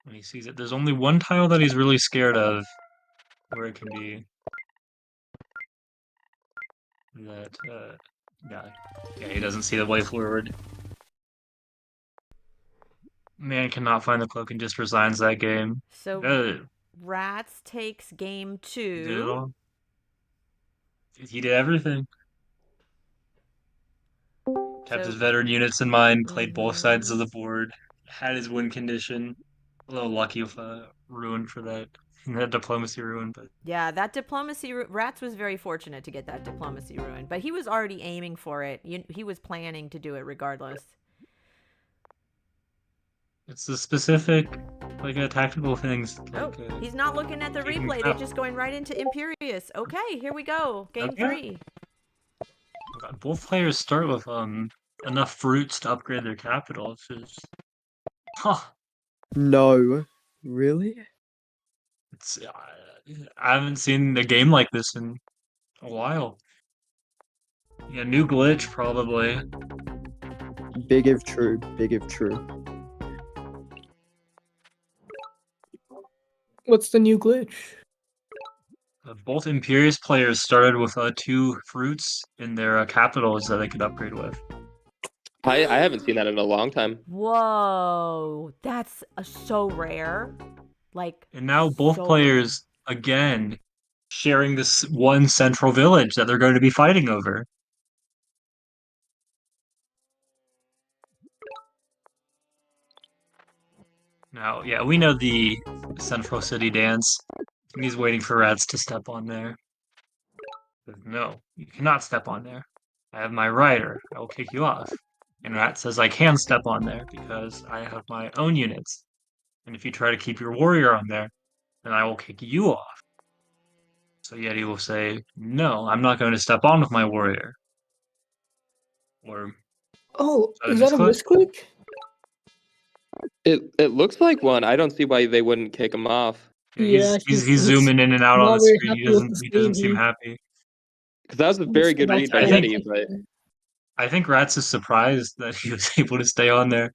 B: When he sees it, there's only one tile that he's really scared of, where it can be. That, yeah, he doesn't see the way forward. Man cannot find the cloak and just resigns that game.
A: So Ratz takes game
B: He did it
A: 2.
B: all. He did everything. Kept his veteran units in mind, played both sides of the board, had his win condition. A little lucky with a ruin for that. That diplomacy ruin, but
A: Yeah, that diplomacy Ratz was very fortunate to get that diplomacy ruin, but he was already aiming for it. He was planning to do it regardless.
B: it's the specific, like, tactical things. Like,
A: He's not looking at the replay. They're just going right into Imperius. Okay, here we go. Game 3.
B: Both players start with enough fruits to upgrade their capital. It's just, huh?
D: No, really?
B: It's I haven't seen a game like this in a while. Yeah, new glitch probably.
D: Big if true. Big if true.
C: What's the new glitch?
B: Both Imperius players started with 2 fruits in their capitals that they could upgrade with.
F: I haven't seen that in a long time.
A: Whoa, that's so rare. Like,
B: And now both
A: so
B: players again sharing this one central village that they're going to be fighting over. Now, yeah, we know the central city dance. And he's waiting for Ratz to step on there. But no, you cannot step on there. I have my rider. I will kick you off. And Ratz says I can step on there because I have my own units. And if you try to keep your warrior on there, then I will kick you off. So Yeti will say, no, I'm not going to step on with my warrior. Or
C: Oh, is
B: a
C: that a
B: misclick?
C: misclick?
F: It looks like one. I don't see why they wouldn't kick him off.
B: Yeah, he's
C: he's
B: zooming in and out on
C: not
B: the
C: very
B: screen.
C: happy
B: He
C: with
B: doesn't
C: the
B: he doesn't
C: screen.
B: seem happy.
F: Because that was a very good read by Yeti, but
B: I think Ratz is surprised that he was able to stay on there.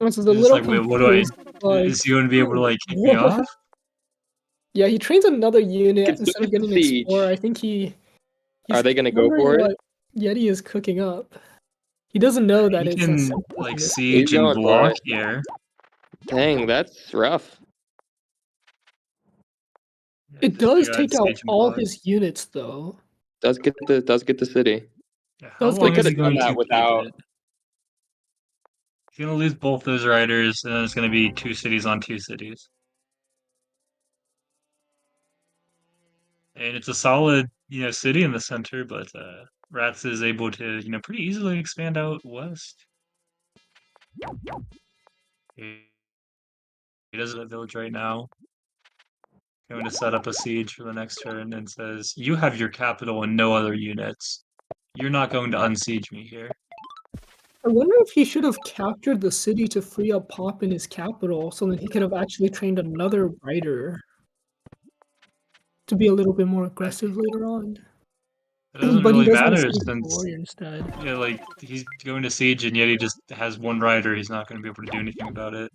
C: This is a
B: He's just
C: little
B: like, wait, what do I?
C: confused,
B: Is he going to be able to like kick me off?
C: Yeah, he trains another unit
F: It's
C: instead of
F: just
C: getting an
F: siege.
C: explorer. I think he's
F: Are they going to go
C: wondering
F: for it?
C: what Yeti is cooking up. He doesn't know that
B: He
C: it's
B: can
C: a
B: like
C: miss.
B: siege
F: He's
B: and
F: going for
B: block
F: it.
B: here.
F: Dang, that's rough.
C: It does take out all his units, though.
F: Does get the city.
B: Yeah, how
C: Does
B: long
C: get
B: is
C: the
B: he going
F: done that
B: to
F: without-
B: keep it? He's gonna lose both those riders, and then it's gonna be 2 cities on 2 cities. And it's a solid, city in the center, but Ratz is able to, pretty easily expand out west. He does a village right now. Going to set up a siege for the next turn and says, you have your capital and no other units. You're not going to unsiege me here.
C: I wonder if he should have captured the city to free up Pop in his capital so that he could have actually trained another rider to be a little bit more aggressive later on.
B: It doesn't
C: But he
B: really
C: does want to
B: matter
C: save the
B: since,
C: warrior instead.
B: yeah, like, he's going to siege and yet he just has one rider. He's not going to be able to do anything about it.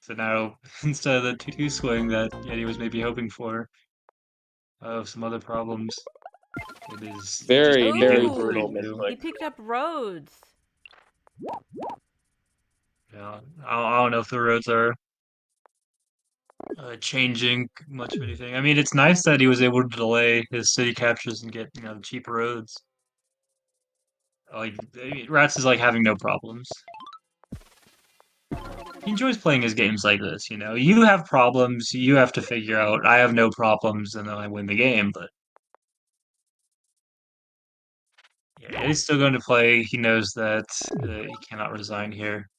B: So now, instead of the 2-2 swing that Yeti was maybe hoping for, some other problems, it is
F: Very,
B: just
F: very
B: equal
F: brutal
B: 3-2.
F: misclick.
A: He picked up roads.
B: Yeah, I don't know if the roads are changing much of anything. I mean, it's nice that he was able to delay his city captures and get, the cheap roads. Like, I mean, Ratz is like having no problems. He enjoys playing his games like this, You have problems, you have to figure out. I have no problems, and then I win the game. But yeah, he's still going to play. He knows that he cannot resign here.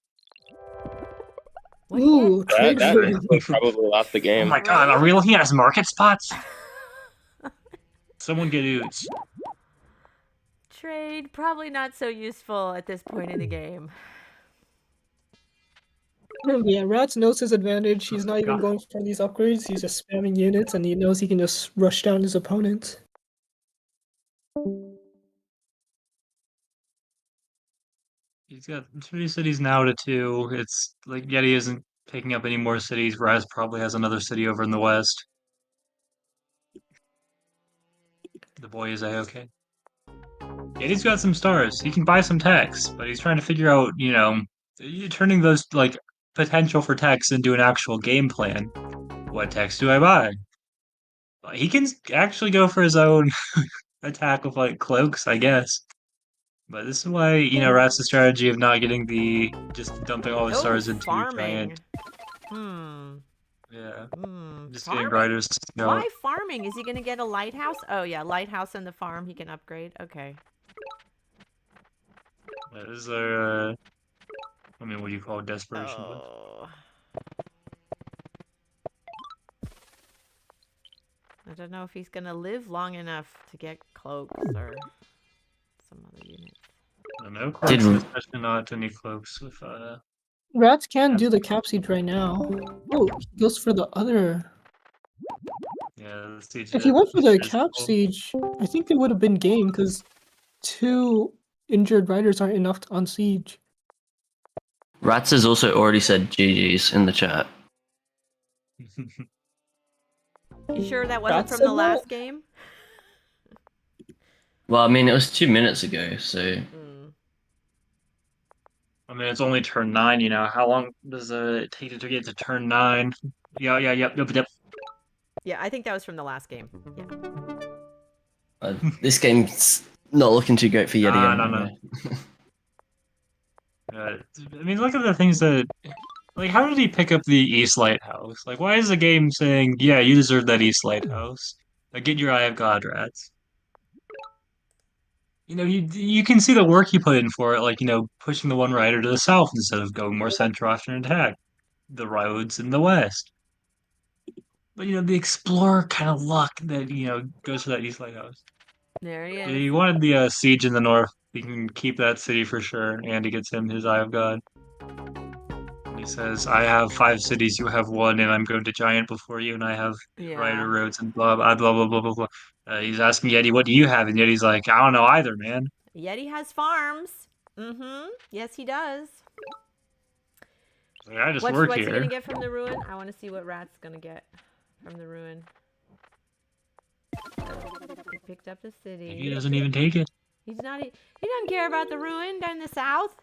A: What
C: Ooh, trade
F: That
C: room.
F: misclick probably lost the
B: Oh
F: game.
B: my god, are we looking at his market spots? Someone get Oots.
A: Trade, probably not so useful at this point in the game.
C: Yeah, Ratz knows his advantage. He's not even
B: God.
C: going for these upgrades. He's just spamming units, and he knows he can just rush down his opponent.
B: He's got 3 cities now to 2. It's like Yeti isn't picking up any more cities. Raz probably has another city over in the west. The boy is A-okay. Yeti's got some stars. He can buy some techs, but he's trying to figure out, turning those, like, potential for techs into an actual game plan. What techs do I buy? He can actually go for his own attack with, like, cloaks, I guess. But this is why, Ratz's strategy of not getting just dumping all his stars into
A: farming.
B: giant. Yeah. Just
A: Farming?
B: getting riders.
A: Why farming? Is he going to get a lighthouse? Oh, yeah, lighthouse and the farm he can upgrade. Okay.
B: Is there, what do you call it? Desperation?
A: Oh. I don't know if he's going to live long enough to get cloaks or some other units.
B: No cloaks, especially not any cloaks with,
C: Ratz can do the cap siege right now. Oh, he goes for the other.
B: yeah, the siege.
C: If he went for the cap siege, I think it would have been game because 2 injured riders aren't enough to unsiege.
G: Ratz has also already said GG's in the chat.
A: You sure that wasn't
C: Ratz
A: from
C: said
A: the last
C: that?
A: game?
G: Well, I mean, it was 2 minutes ago, so...
B: I mean, it's only turn 9, How long does it take to get to turn 9? Yep.
A: Yeah, I think that was from the last game. Yeah.
G: This game's not looking too great for Yeti.
B: No. I mean, look at the things that. Like, how did he pick up the East Lighthouse? Like, why is the game saying, yeah, you deserve that East Lighthouse? Like, get your Eye of God, Rats. You know, you can see the work he put in for it, like, you know, pushing the one rider to the south instead of going more center after an attack. The roads in the west. But, you know, the explorer kind of luck that, you know, goes for that East Lighthouse.
A: There he is.
B: He wanted the siege in the north. He can keep that city for sure, and he gets him his Eye of God. He says, I have 5 cities, you have 1, and I'm going to giant before you, and I have rider roads and blah, blah, blah, blah, blah, blah, blah. He's asking Yeti, what do you have? And Yeti's like, I don't know either, man.
A: Yeti has farms. Yes, he does.
B: Like, I just
A: What's
B: work
A: he
B: here.
A: gonna get from the ruin? I want to see what Rat's gonna get from the ruin. He picked up the city.
B: He doesn't even take it.
A: He's not. He doesn't care about the ruin down in the south.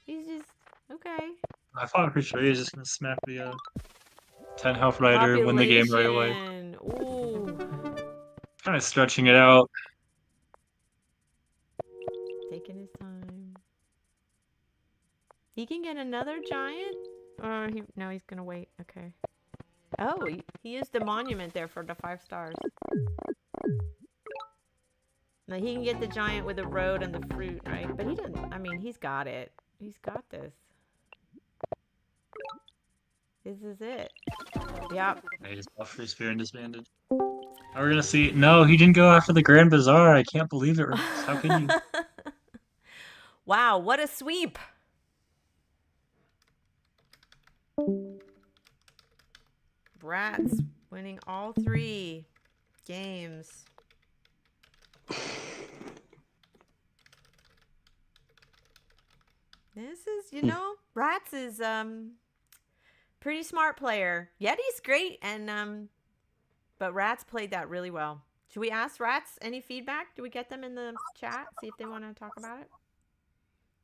A: He's just okay.
B: I thought for sure he was just gonna smack the 10 health rider, win the game right away.
A: Ooh.
B: Kind of stretching it out.
A: Taking his time. He can get another giant? Or no, he's gonna wait. Okay. Oh, he used the monument there for the 5 stars. Now he can get the giant with the road and the fruit, right? But he doesn't. I mean, he's got it. He's got this. This is it. Yep.
B: He just buffed free spear and disbanded. Now we're gonna see. No, he didn't go after the Grand Bazaar. I can't believe it. How can you?
A: Wow, what a sweep! Rats winning all 3 games. This is, you know, Rats is pretty smart player. Yeti's great, and but Rats played that really well. Should we ask Rats any feedback? Do we get them in the chat? See if they want to talk about it.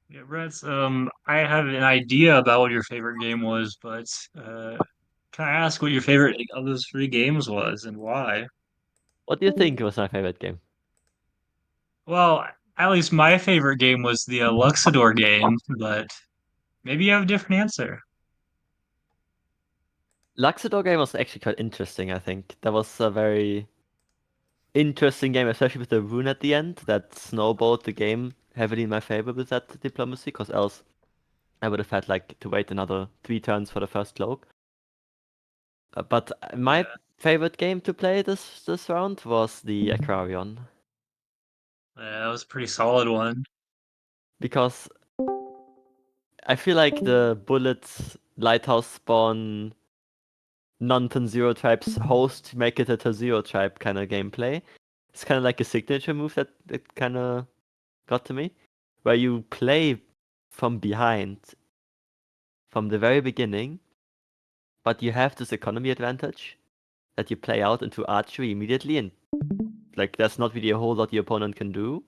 B: Yeah, Rats. I have an idea about what your favorite game was, but can I ask what your favorite of those 3 games was and why?
H: What do you think was my favorite game?
B: Well, at least my favorite game was the Luxidoor game, but maybe you have a different answer.
H: Luxidoor game was actually quite interesting, I think. That was a very interesting game, especially with the rune at the end that snowballed the game heavily in my favor with that diplomacy, because else I would have had like to wait another 3 turns for the first cloak. But my favorite game to play this round was the Aquarion.
B: Yeah, that was a pretty solid one.
H: Because I feel like the bullets, lighthouse spawn, non-turn 0 tribes host make it a turn 0 tribe kind of gameplay. It's kind of like a signature move that kind of got to me, where you play from behind from the very beginning, but you have this economy advantage that you play out into archery immediately, and like there's not really a whole lot the opponent can do.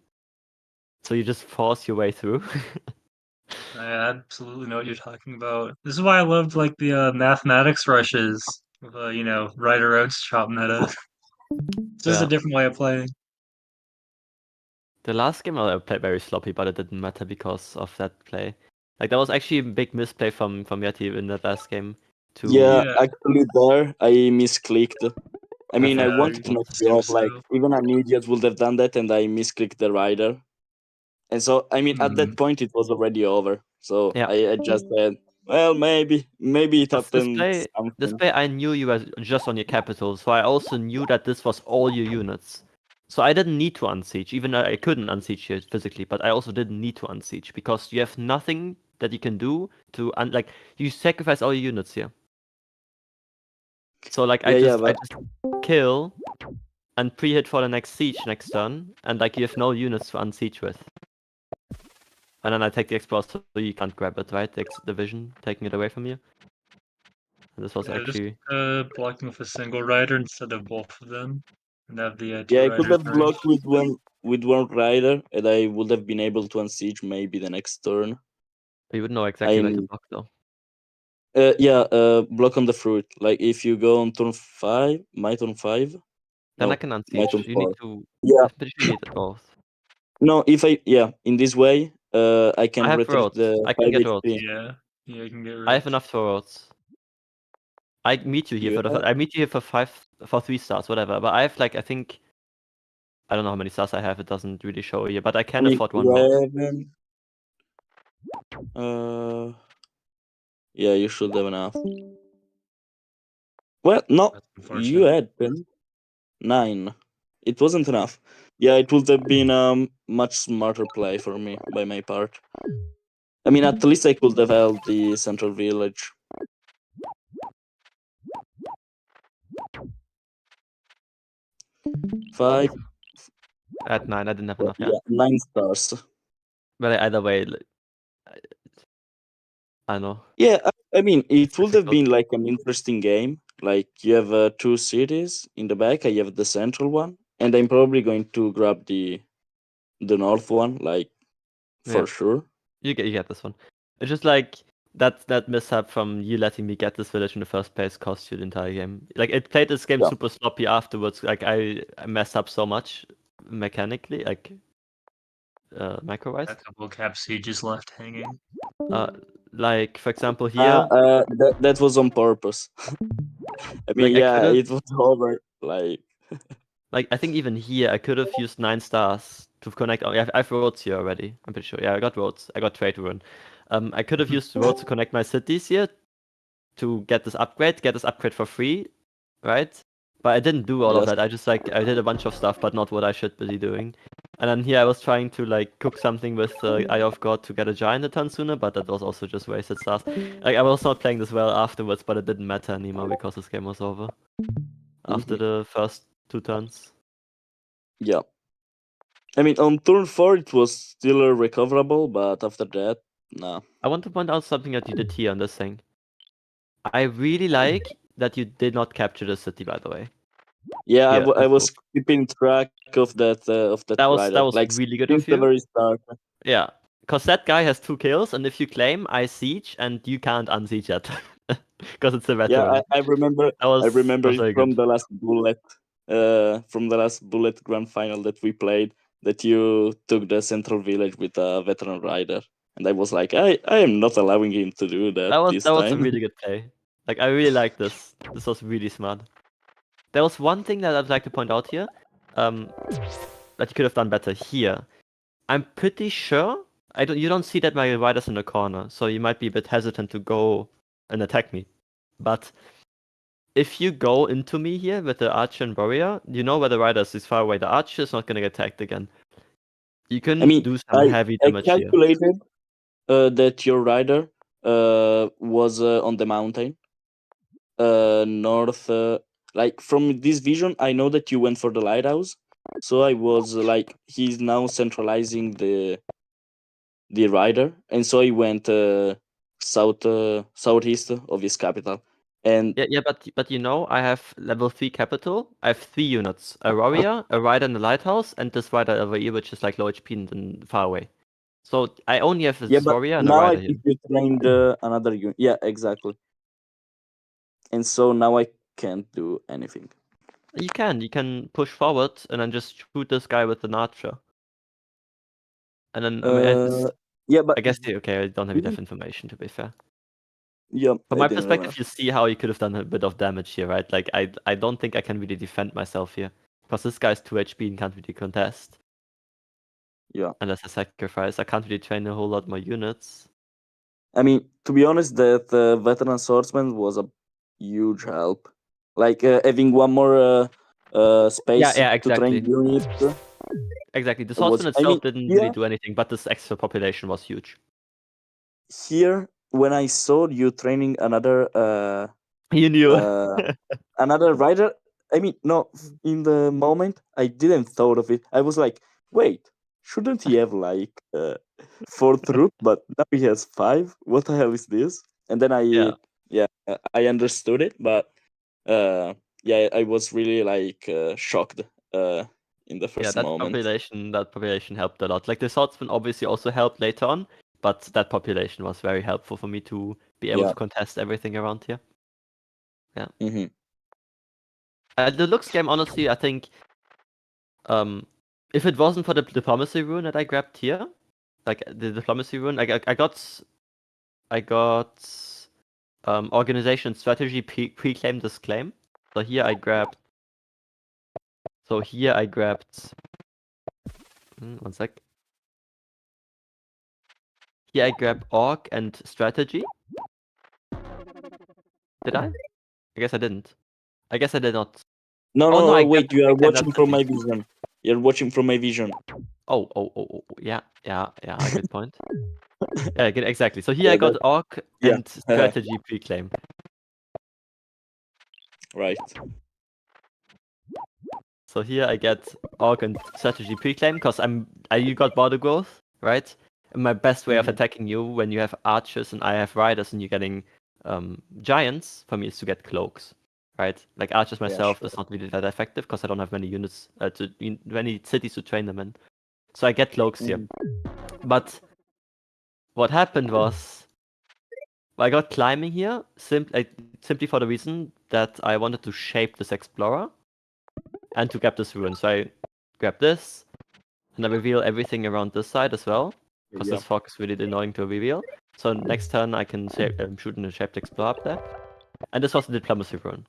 H: So you just force your way through.
B: I absolutely know what you're talking about. This is why I loved like the mathematics rushes of you know, Rider Roads chop meta. It's just a different way of playing.
H: The last game I played very sloppy, but it didn't matter because of that play. Like that was actually a big misplay from Yeti in that last game.
I: Yeah, actually there I misclicked. I mean, I wanted to knock you off, like even an idiot would have done that, and I misclicked the rider. And so, I mean, at that point it was already over. So I just said, well, maybe it happened.
H: This play, I knew you were just on your capital, so I also knew that this was all your units. So I didn't need to unsiege, even though I couldn't unsiege you physically, but I also didn't need to unsiege because you have nothing that you can do to like you sacrifice all your units here. So like I just kill and pre-hit for the next siege next turn, and like you have no units to unsiege with. And then I take the explorer so you can't grab it, right? The vision taking it away from you. And this was actually
B: just blocking with a single rider instead of both of them. And have the
I: I could have blocked with one rider, and I would have been able to unsiege maybe the next turn.
H: You would know exactly where to block though.
I: Block on the fruit. Like if you go on turn 5, my turn 5.
H: Then
I: No,
H: I can
I: my
H: unsiege.
I: turn
H: You
I: 4.
H: need to.
I: Yeah.
H: I'm pretty sure you need it both.
I: No, if in this way, I can
H: I have
I: retreat
H: roads.
I: the
H: I can
I: 5
H: get
I: HP.
H: roads.
B: Yeah, you can get
H: I have
B: rid.
H: enough for roads. I meet you here
I: You
H: for the. I meet you here for 3 stars, whatever. But I have like I think I don't know how many stars I have. It doesn't really show here, but I can afford 1 road.
I: 11. Yeah, you should have enough. Well, no,
B: That's
I: you
B: unfortunate.
I: had 10. 9. It wasn't enough. Yeah, it would have been much smarter play for me by my part. I mean, at least I could have held the central village. 5.
H: At 9, I didn't have enough. Yeah.
I: 9 stars.
H: But either way, I know.
I: Yeah, I mean, it would have
H: difficult.
I: been like an interesting game. Like you have 2 cities in the back. I have the central one, and I'm probably going to grab the north one, like for
H: Yeah.
I: sure.
H: You get this one. It's just like that mishap from you letting me get this village in the first place cost you the entire game. Like it played this game
I: Yeah.
H: super sloppy afterwards. Like I messed up so much mechanically, like macro-wise.
B: A couple cap sieges left hanging.
H: Like for example here.
I: That was on purpose. I mean,
H: Like, I could've-
I: it was over.
H: Like I think even here I could have used 9 stars to connect. Oh, yeah, I have roads here already. I'm pretty sure. Yeah, I got roads. I got trade rune. I could have used roads to connect my cities here to get this upgrade for free, right? But I didn't do all of
I: Yes.
H: that. I just I did a bunch of stuff, but not what I should be doing. And then here I was trying to like cook something with Eye of God to get a giant a ton sooner, but that was also just wasted stars. Like I was not playing this well afterwards, but it didn't matter anymore because this game was over after the first 2 turns.
I: Yeah. I mean, on turn 4 it was still recoverable, but after that, nah.
H: I want to point out something that you did here on this thing. I really like that you did not capture the city, by the way.
I: Yeah,
H: Yeah,
I: I was keeping track of that.
H: That was
I: like,
H: really good
I: since
H: of
I: the
H: you.
I: very start.
H: Yeah, because that guy has 2 kills, and if you claim, I siege, and you can't unsiege that because it's a veteran.
I: Yeah, I remember.
H: I
I: remember
H: it
I: from the last bullet. From the last bullet grand final that we played, that you took the central village with a veteran rider, and I was like, I am not allowing him to do that.
H: That was
I: this
H: a
I: time.
H: really good play. Like I really like this. This was really smart. There was one thing that I'd like to point out here, that you could have done better here. I'm pretty sure you don't see that my rider's in the corner, so you might be a bit hesitant to go and attack me. But if you go into me here with the archer and warrior, you know where the rider is far away. The archer is not gonna get attacked again. You can do some heavy damage
I: I
H: here.
I: calculated that your rider was on the mountain north. Like from this vision, I know that you went for the lighthouse. So I was like, he's now centralizing the rider, and so he went southeast of his capital. And
H: yeah, but you know, I have level 3 capital. I have 3 units: a warrior, a rider in the lighthouse, and this rider over here, which is like low HP and far away. So I only have this warrior and a
I: now
H: rider
I: I
H: here.
I: think you trained another unit. Yeah, exactly. And so now I can't do anything.
H: You can push forward and then just shoot this guy with an archer. And then
I: but
H: I guess okay, I don't have enough information to be fair.
I: Yeah.
H: From my perspective, you see how you could have done a bit of damage here, right? Like I don't think I can really defend myself here because this guy's 2 HP and can't really contest.
I: Yeah.
H: Unless I sacrifice, I can't really train a whole lot more units.
I: I mean, to be honest, that veteran swordsman was a huge help. Like having one more space
H: exactly.
I: to train units.
H: Exactly. The swordsman itself didn't really do anything, but this extra population was huge.
I: Here, when I saw you training another
H: you knew
I: another rider, I mean, no, in the moment I didn't thought of it. I was like, wait, shouldn't he have like 4 troop, but now he has 5? What the hell is this? And then I understood it, but I was really like shocked in the first moment.
H: That population helped a lot. Like the swordsman obviously also helped later on, but that population was very helpful for me to be able
I: Yeah.
H: to contest everything around here.
I: Hmm.
H: The Lux game, honestly, I think, if it wasn't for the diplomacy rune that I grabbed here, like the diplomacy rune, I got organization strategy pre-claim this claim. So here I grabbed. One sec. Here I grabbed org and strategy. Did I? I guess I didn't. I guess I did not.
I: No,
H: Oh, no, I
I: wait.
H: grabbed
I: You are
H: pre-claim
I: watching from my
H: strategy.
I: vision. You're watching from my vision.
H: Oh, yeah, good point. Yeah, exactly. So here
I: Yeah,
H: I got orc
I: yeah.
H: and strategy pre-claim.
I: Right.
H: So here I get orc and strategy pre-claim because you got border growth, right? And my best way of attacking you when you have archers and I have riders and you're getting giants for me is to get cloaks, right? Like archers myself is not really that effective because I don't have many units many cities to train them in. So I get cloaks here. But what happened was I got climbing here simply for the reason that I wanted to shape this explorer and to grab this ruin. So I grab this and I reveal everything around this side as well because this fog is really annoying to reveal. So next turn I can shoot in a shaped explorer up there. And this was the diplomacy rune.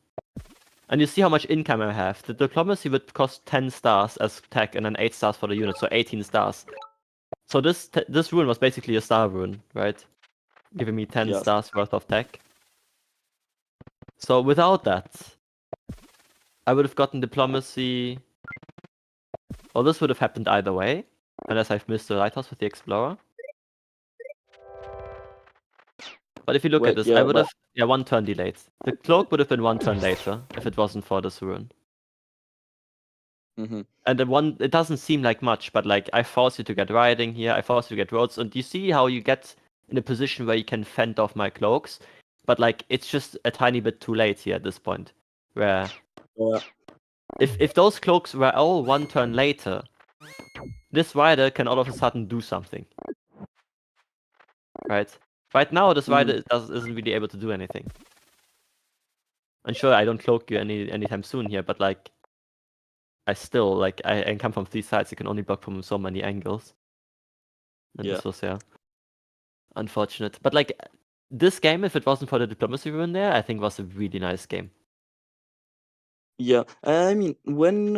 H: And you see how much income I have. The diplomacy would cost 10 stars as tech and then 8 stars for the unit, so 18 stars. So this rune was basically a star rune, right? Giving me 10 stars worth of tech. So without that, I would have gotten diplomacy. Well, this would have happened either way, unless I've missed the lighthouse with the explorer. But if you look at this, I would have 1 turn delayed. The cloak would have been 1 turn later if it wasn't for this rune. And it doesn't seem like much, but like I force you to get riding here, I force you to get roads, and you see how you get in a position where you can fend off my cloaks, but like it's just a tiny bit too late here at this point. Where if those cloaks were all 1 turn later, this rider can all of a sudden do something. Right? Right now this rider isn't really able to do anything. And sure, I don't cloak you anytime soon here, but like I still like I come from 3 sides, you can only block from so many angles. And this was unfortunate. But like this game, if it wasn't for the diplomacy rune there, I think was a really nice game.
I: Yeah, I mean when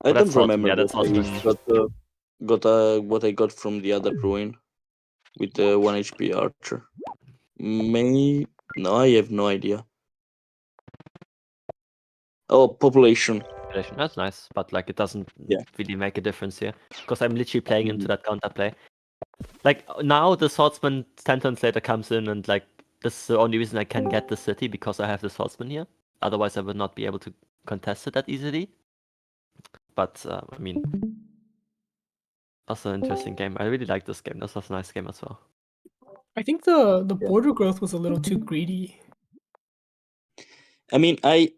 I: I don't remember what I got from the other ruin with the 1 HP archer. No, I have no idea. Oh, population.
H: That's nice, but like it doesn't really make a difference here because I'm literally playing into that counterplay. Like now the swordsman 10 turns later comes in and like this is the only reason I can get the city because I have the swordsman here. Otherwise I would not be able to contest it that easily. But I mean, also an interesting game. I really like this game. This was a nice game as well.
C: I think the border growth was a little too greedy.
I: I mean, I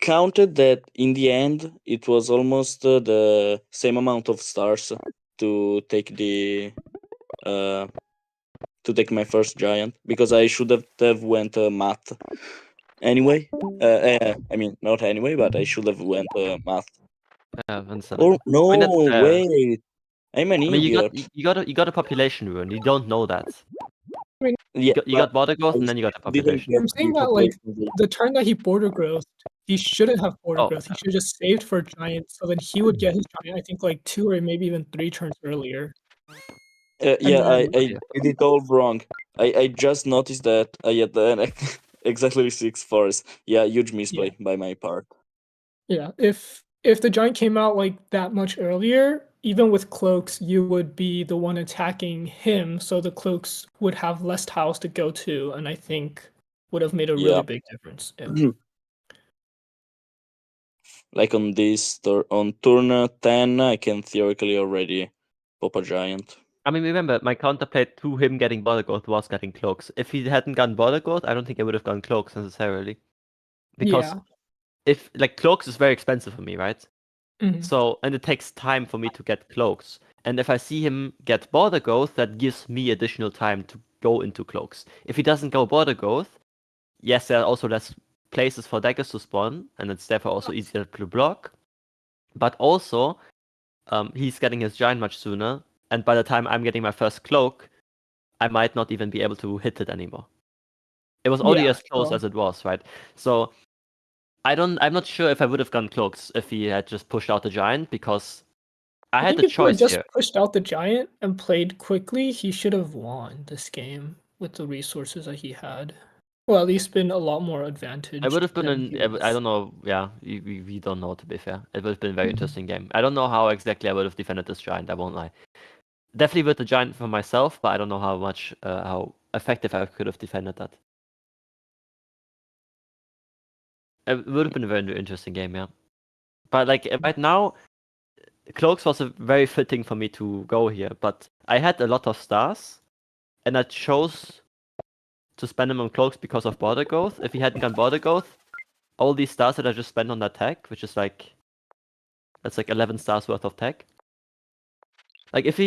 I: counted that in the end it was almost the same amount of stars to take my first giant because I should have went math anyway. I mean, not anyway, but I should have went math. Oh no! Wait, I'm an idiot.
H: You got a population rune. You don't know that.
C: I mean,
H: you got border growth and then you got a population.
C: I'm saying that like the turn that he border growth, he shouldn't have border growth. He should have just saved for giant, so then he would get his giant. I think like 2 or maybe even 3 turns earlier.
I: I did it all wrong. I just noticed that I had exactly 6 forests. Yeah, huge misplay by my part.
C: Yeah, if the giant came out like that much earlier, even with cloaks, you would be the one attacking him, so the cloaks would have less tiles to go to, and I think would have made a really big difference.
I: Like on turn 10, I can theoretically already pop a giant.
H: I mean, remember, my counterplay to him getting border growth was getting cloaks. If he hadn't gotten border growth, I don't think I would have gotten cloaks necessarily. Because if like cloaks is very expensive for me, right? So, and it takes time for me to get cloaks. And if I see him get border growth, that gives me additional time to go into cloaks. If he doesn't go border growth, yes, there are also less places for daggers to spawn, and it's therefore also easier to block. But also, he's getting his giant much sooner, and by the time I'm getting my first cloak, I might not even be able to hit it anymore. It was already as close as it was, right? So I'm not sure if I would have gone cloaks if he had just pushed out the giant, because I had the
C: if he had
H: choice
C: just
H: here.
C: pushed out the giant and played quickly, he should have won this game with the resources that he had. Well, at least been a lot more advantage.
H: I would have been
C: than he
H: I
C: was.
H: don't know. Yeah, we don't know, to be fair. It would have been a very interesting game. I don't know how exactly I would have defended this giant. I won't lie. Definitely with the giant for myself, but I don't know how much how effective I could have defended that. It would have been a very interesting game, yeah. But like right now, cloaks was very fitting for me to go here. But I had a lot of stars, and I chose to spend them on cloaks because of border growth. If he hadn't gone border growth, all these stars that I just spent on that tech, which is like, that's like 11 stars worth of tech. Like if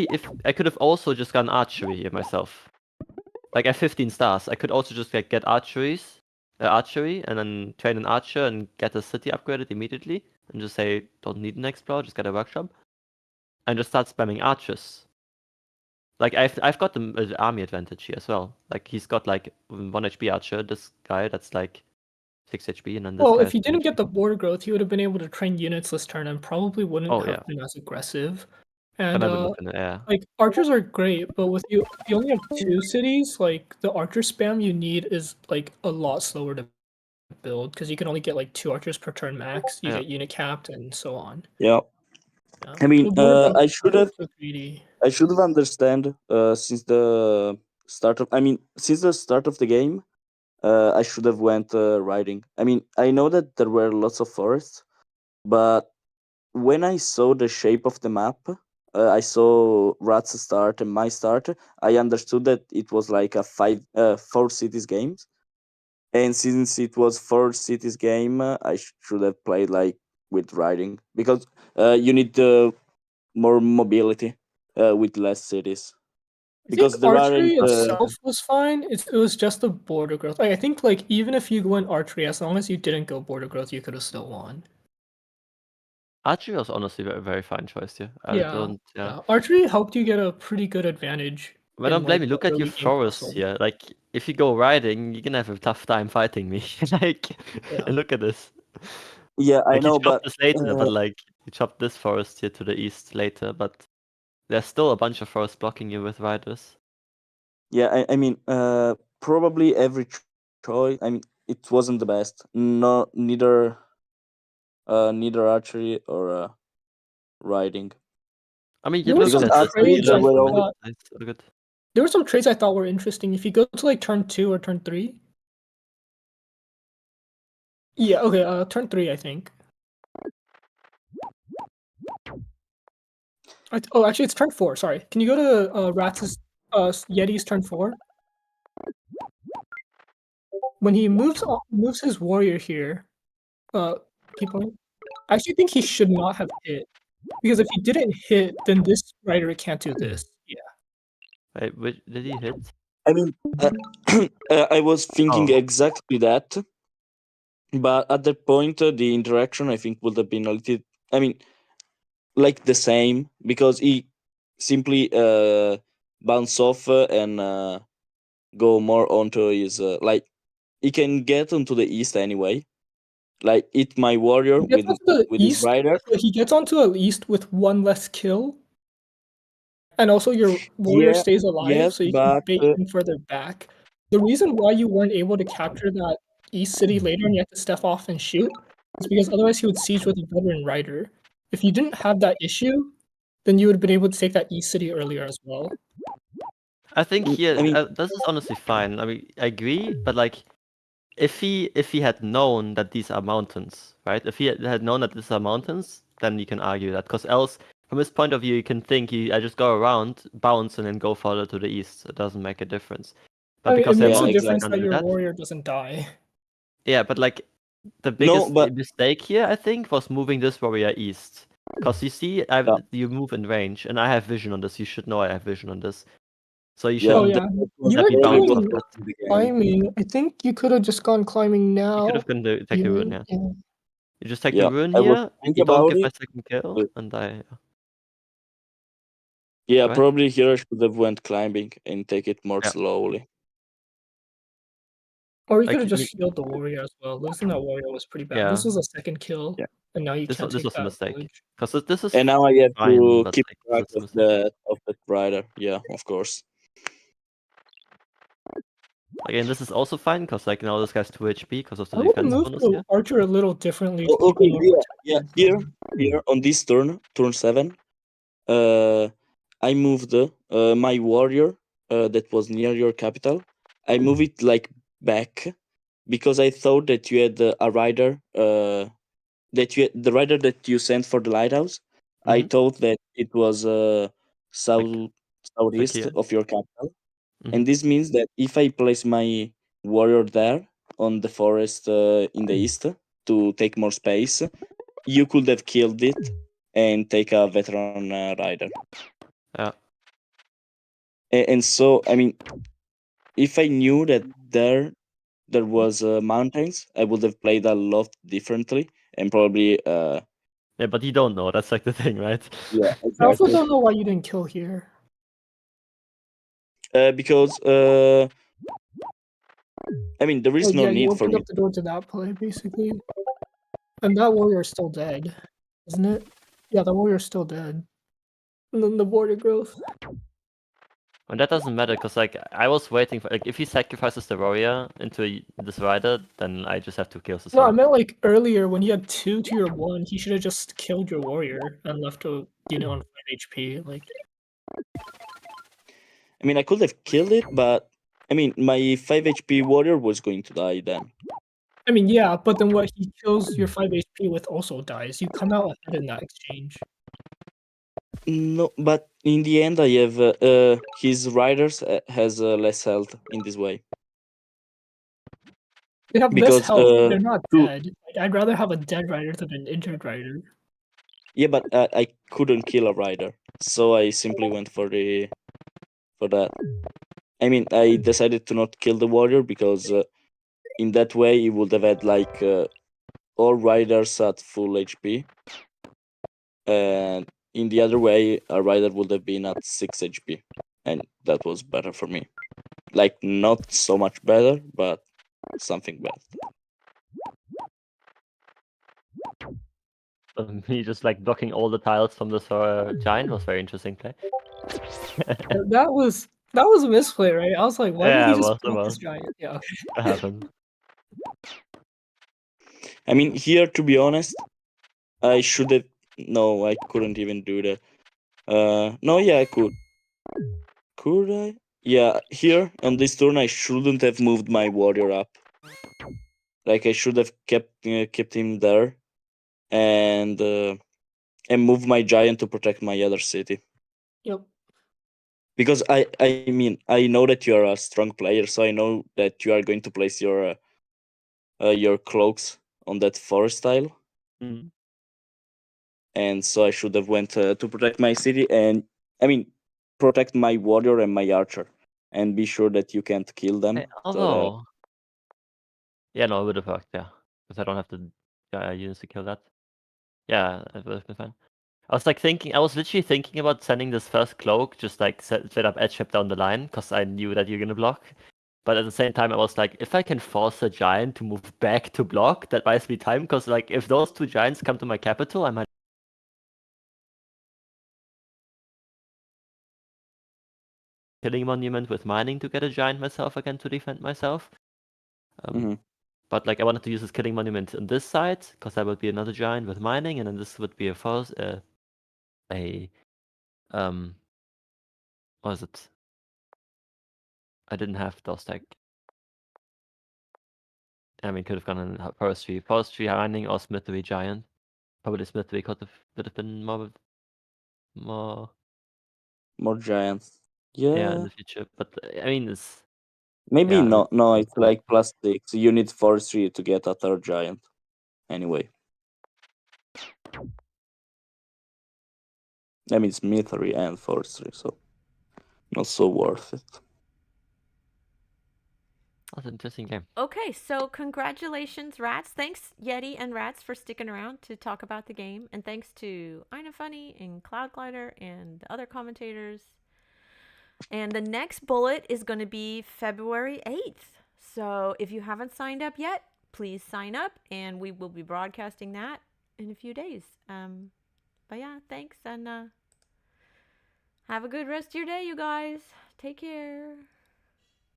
H: I could have also just gone archery here myself. Like I have 15 stars. I could also just like get archery and then train an archer and get a city upgraded immediately and just say don't need an explorer, just get a workshop. And just start spamming archers. Like I've got the army advantage here as well. Like he's got like 1 HP archer, this guy that's like 6 HP, and then this
C: Well,
H: guy
C: if he
H: has 10
C: didn't get
H: HP.
C: the border growth, he would have been able to train units this turn and probably wouldn't
H: Oh,
C: have
H: yeah.
C: been as aggressive.
H: And
C: And
H: I would look in the air.
C: like archers are great, but with you, if you only have 2 cities, like the archer spam you need is like a lot slower to build because you can only get like 2 archers per turn max. You
H: Yeah.
C: get unit capped and so on.
I: Yeah.
C: Yeah.
I: I mean,
C: The border growth
I: I
C: is so greedy.
I: should have understand since the start of the game. I should have went riding. I mean, I know that there were lots of forests, but when I saw the shape of the map, I saw Rat's start and my start. I understood that it was like a 4 cities games, and since it was 4 cities game, I should have played like with riding because you need more mobility with less cities.
C: I think
I: Because there
C: archery
I: aren't.
C: itself was fine. It was just the border growth. Like, I think like even if you went archery, as long as you didn't go border growth, you could have still won.
H: Archery was honestly a very fine choice here. Yeah.
C: Archery helped you get a pretty good advantage.
H: But don't blame me.
C: the
H: Look at your
C: early game
H: forests
C: puzzle.
H: here. Like, if you go riding, you're gonna have a tough time fighting me. Like, look at this.
I: Yeah, I
H: Like,
I: know,
H: you chopped
I: but
H: this later, but like, you chopped this forest here to the east later, but there's still a bunch of forests blocking you with riders.
I: yeah, I mean, probably every choice. I mean, it wasn't the best. No, neither archery or riding.
H: I mean,
C: There
H: you
C: were
H: look
C: some
H: at this.
C: trades I
I: were
C: thought.
H: Good.
C: There were some trades I thought were interesting. If you go to like turn 2 or turn 3. Yeah, okay, turn 3, I think. Oh, actually, it's turn 4. Sorry. Can you go to Ratz's Yeti's turn 4? When he moves his warrior here, keep going. I actually think he should not have hit, because if he didn't hit, then this rider can't do this. Yeah.
H: Wait, did he hit?
I: I mean, I was thinking exactly that, but at that point, the interaction I think would have been a little. I mean, like the same because he simply bounce off and go more onto his like he can get onto the east anyway. Like hit my warrior with his rider.
C: He gets onto the east with 1 less kill. And also your warrior stays alive, so you can bait him further back. The reason why you weren't able to capture that east city later and you had to step off and shoot is because otherwise he would siege with a veteran rider. If you didn't have that issue, then you would have been able to take that east city earlier as well.
H: I think here, this is honestly fine. I mean, I agree, but like, if he had known that these are mountains, right? If he had known that these are mountains, then you can argue that. Because else, from his point of view, you can think I just go around, bounce, and then go further to the east. It doesn't make a difference. But because
C: it makes a difference
H: that
C: your warrior doesn't die.
H: Yeah, but like the biggest mistake here, I think, was moving this warrior east. Because you see, you move in range, and I have vision on this. You should know I have vision on this. So you
C: Oh
H: shouldn't
C: yeah, you
H: let
C: were
H: me bounce
C: doing
H: off that.
C: climbing. I think you could have just gone climbing now.
H: You could have gone to take the rune, yeah. You just take the rune
I: I would
H: here,
I: think
H: you don't
I: about
H: get my
I: it.
H: second kill, and I...
I: Yeah,
H: Right?
I: probably here I should have went climbing and take it more
H: Yeah.
I: slowly.
C: Or you
H: Like,
C: could have just healed the warrior as well. Losing that warrior was pretty bad.
H: Yeah.
C: This was a second kill,
I: Yeah.
C: and now you
H: This
C: can't
H: was
C: take
H: a
C: that
H: mistake.
C: village.
H: Because this is
I: And now I have
H: fine,
I: to
H: but
I: keep
H: like,
I: track
H: this is a mistake.
I: of the rider. Yeah, of course.
H: Again, this is also fine, because like now this guy's 2 HP because of the
C: I would have
H: defense
C: moved
H: bonus
C: the
H: here.
C: archer a little differently. To
I: Oh,
C: keep him
I: okay,
C: more
I: yeah.
C: protected.
I: Here on this turn 7, I moved my warrior that was near your capital. I move it like back because I thought that you had a rider the rider that you sent for the lighthouse. I thought that it was southeast
H: here.
I: of your capital, and this means that if I place my warrior there on the forest in the east to take more space, you could have killed it and take a veteran rider.
H: Yeah.
I: And so, I mean, if I knew that there was mountains, I would have played a lot differently and probably.
H: Yeah, but you don't know. That's like the thing, right?
I: Yeah,
C: I also
I: exactly.
C: don't know why you didn't kill here.
I: Because I mean, there is
C: Like,
I: no
C: yeah, you
I: need for
C: opened
I: me.
C: up the door to that play basically, and that warrior is still dead, isn't it? Yeah, the warrior is still dead. And then the border growth.
H: And that doesn't matter, because like I was waiting for, like, if he sacrifices the warrior into this rider, then I just have 2 kills as
C: No,
H: well.
C: I meant like earlier when he had 2 to your 1, he should have just killed your warrior and left a unit on 5 HP. Like,
I: I mean, I could have killed it, but I mean, my 5 HP warrior was going to die then.
C: I mean, yeah, but then what he kills your 5 HP with also dies. You come out ahead in that exchange.
I: No, but in the end, I have his riders has less health in this way.
C: They have
I: Because,
C: less health. They're not
I: two-
C: dead. Like, I'd rather have a dead rider than an injured rider.
I: Yeah, but I couldn't kill a rider, so I simply went for that. I mean, I decided to not kill the warrior because in that way he would have had like all riders at full HP, and in the other way a rider would have been at 6 HP, and that was better for me. Like, not so much better, but something better.
H: Me just like blocking all the tiles from this giant was very interesting play.
C: That was a misplay, right? I was like, why
H: Yeah,
C: did he
H: it
C: just
H: was, it
C: block
H: was.
C: this giant? Yeah.
H: That happened.
I: I mean, here, to be honest, I should have. No, I couldn't even do that. No, yeah, I could. Could I? Yeah, here on this turn, I shouldn't have moved my warrior up. Like, I should have kept him there, and move my giant to protect my other city.
C: Yep.
I: Because I mean, I know that you are a strong player, so I know that you are going to place your cloaks on that forest tile.
H: Mm.
I: And so I should have went to protect my city, and I mean, protect my warrior and my archer, and be sure that you can't kill them.
H: Although, yeah, no, it would have worked, yeah, because I don't have to use to kill that. Yeah, it would have been fine. I was literally thinking about sending this first cloak, just like straight up edge trap down the line, because I knew that you're gonna block. But at the same time, I was like, if I can force a giant to move back to block, that buys me time, because like if those 2 giants come to my capital, I might killing monument with mining to get a giant myself again to defend myself. But like I wanted to use this killing monument on this side, because that would be another giant with mining, and then this would be what was it? I didn't have those tag. I mean, could have gone in forestry, mining, or smithery giant. Probably smithery would have been more
I: giants.
H: Yeah, in the future. But I mean, it's
I: maybe no. It's like +6. You need forestry to get a third giant. Anyway. I mean, it's me 3 and force 3, so not so worth it.
H: That's an interesting game.
A: Okay, so congratulations, Rats. Thanks, Yeti and Rats, for sticking around to talk about the game. And thanks to Ina Funny and Cloud Glider and the other commentators. And the next bullet is going to be February 8th. So if you haven't signed up yet, please sign up, and we will be broadcasting that in a few days. But yeah, thanks, and have a good rest of your day, you guys. Take care.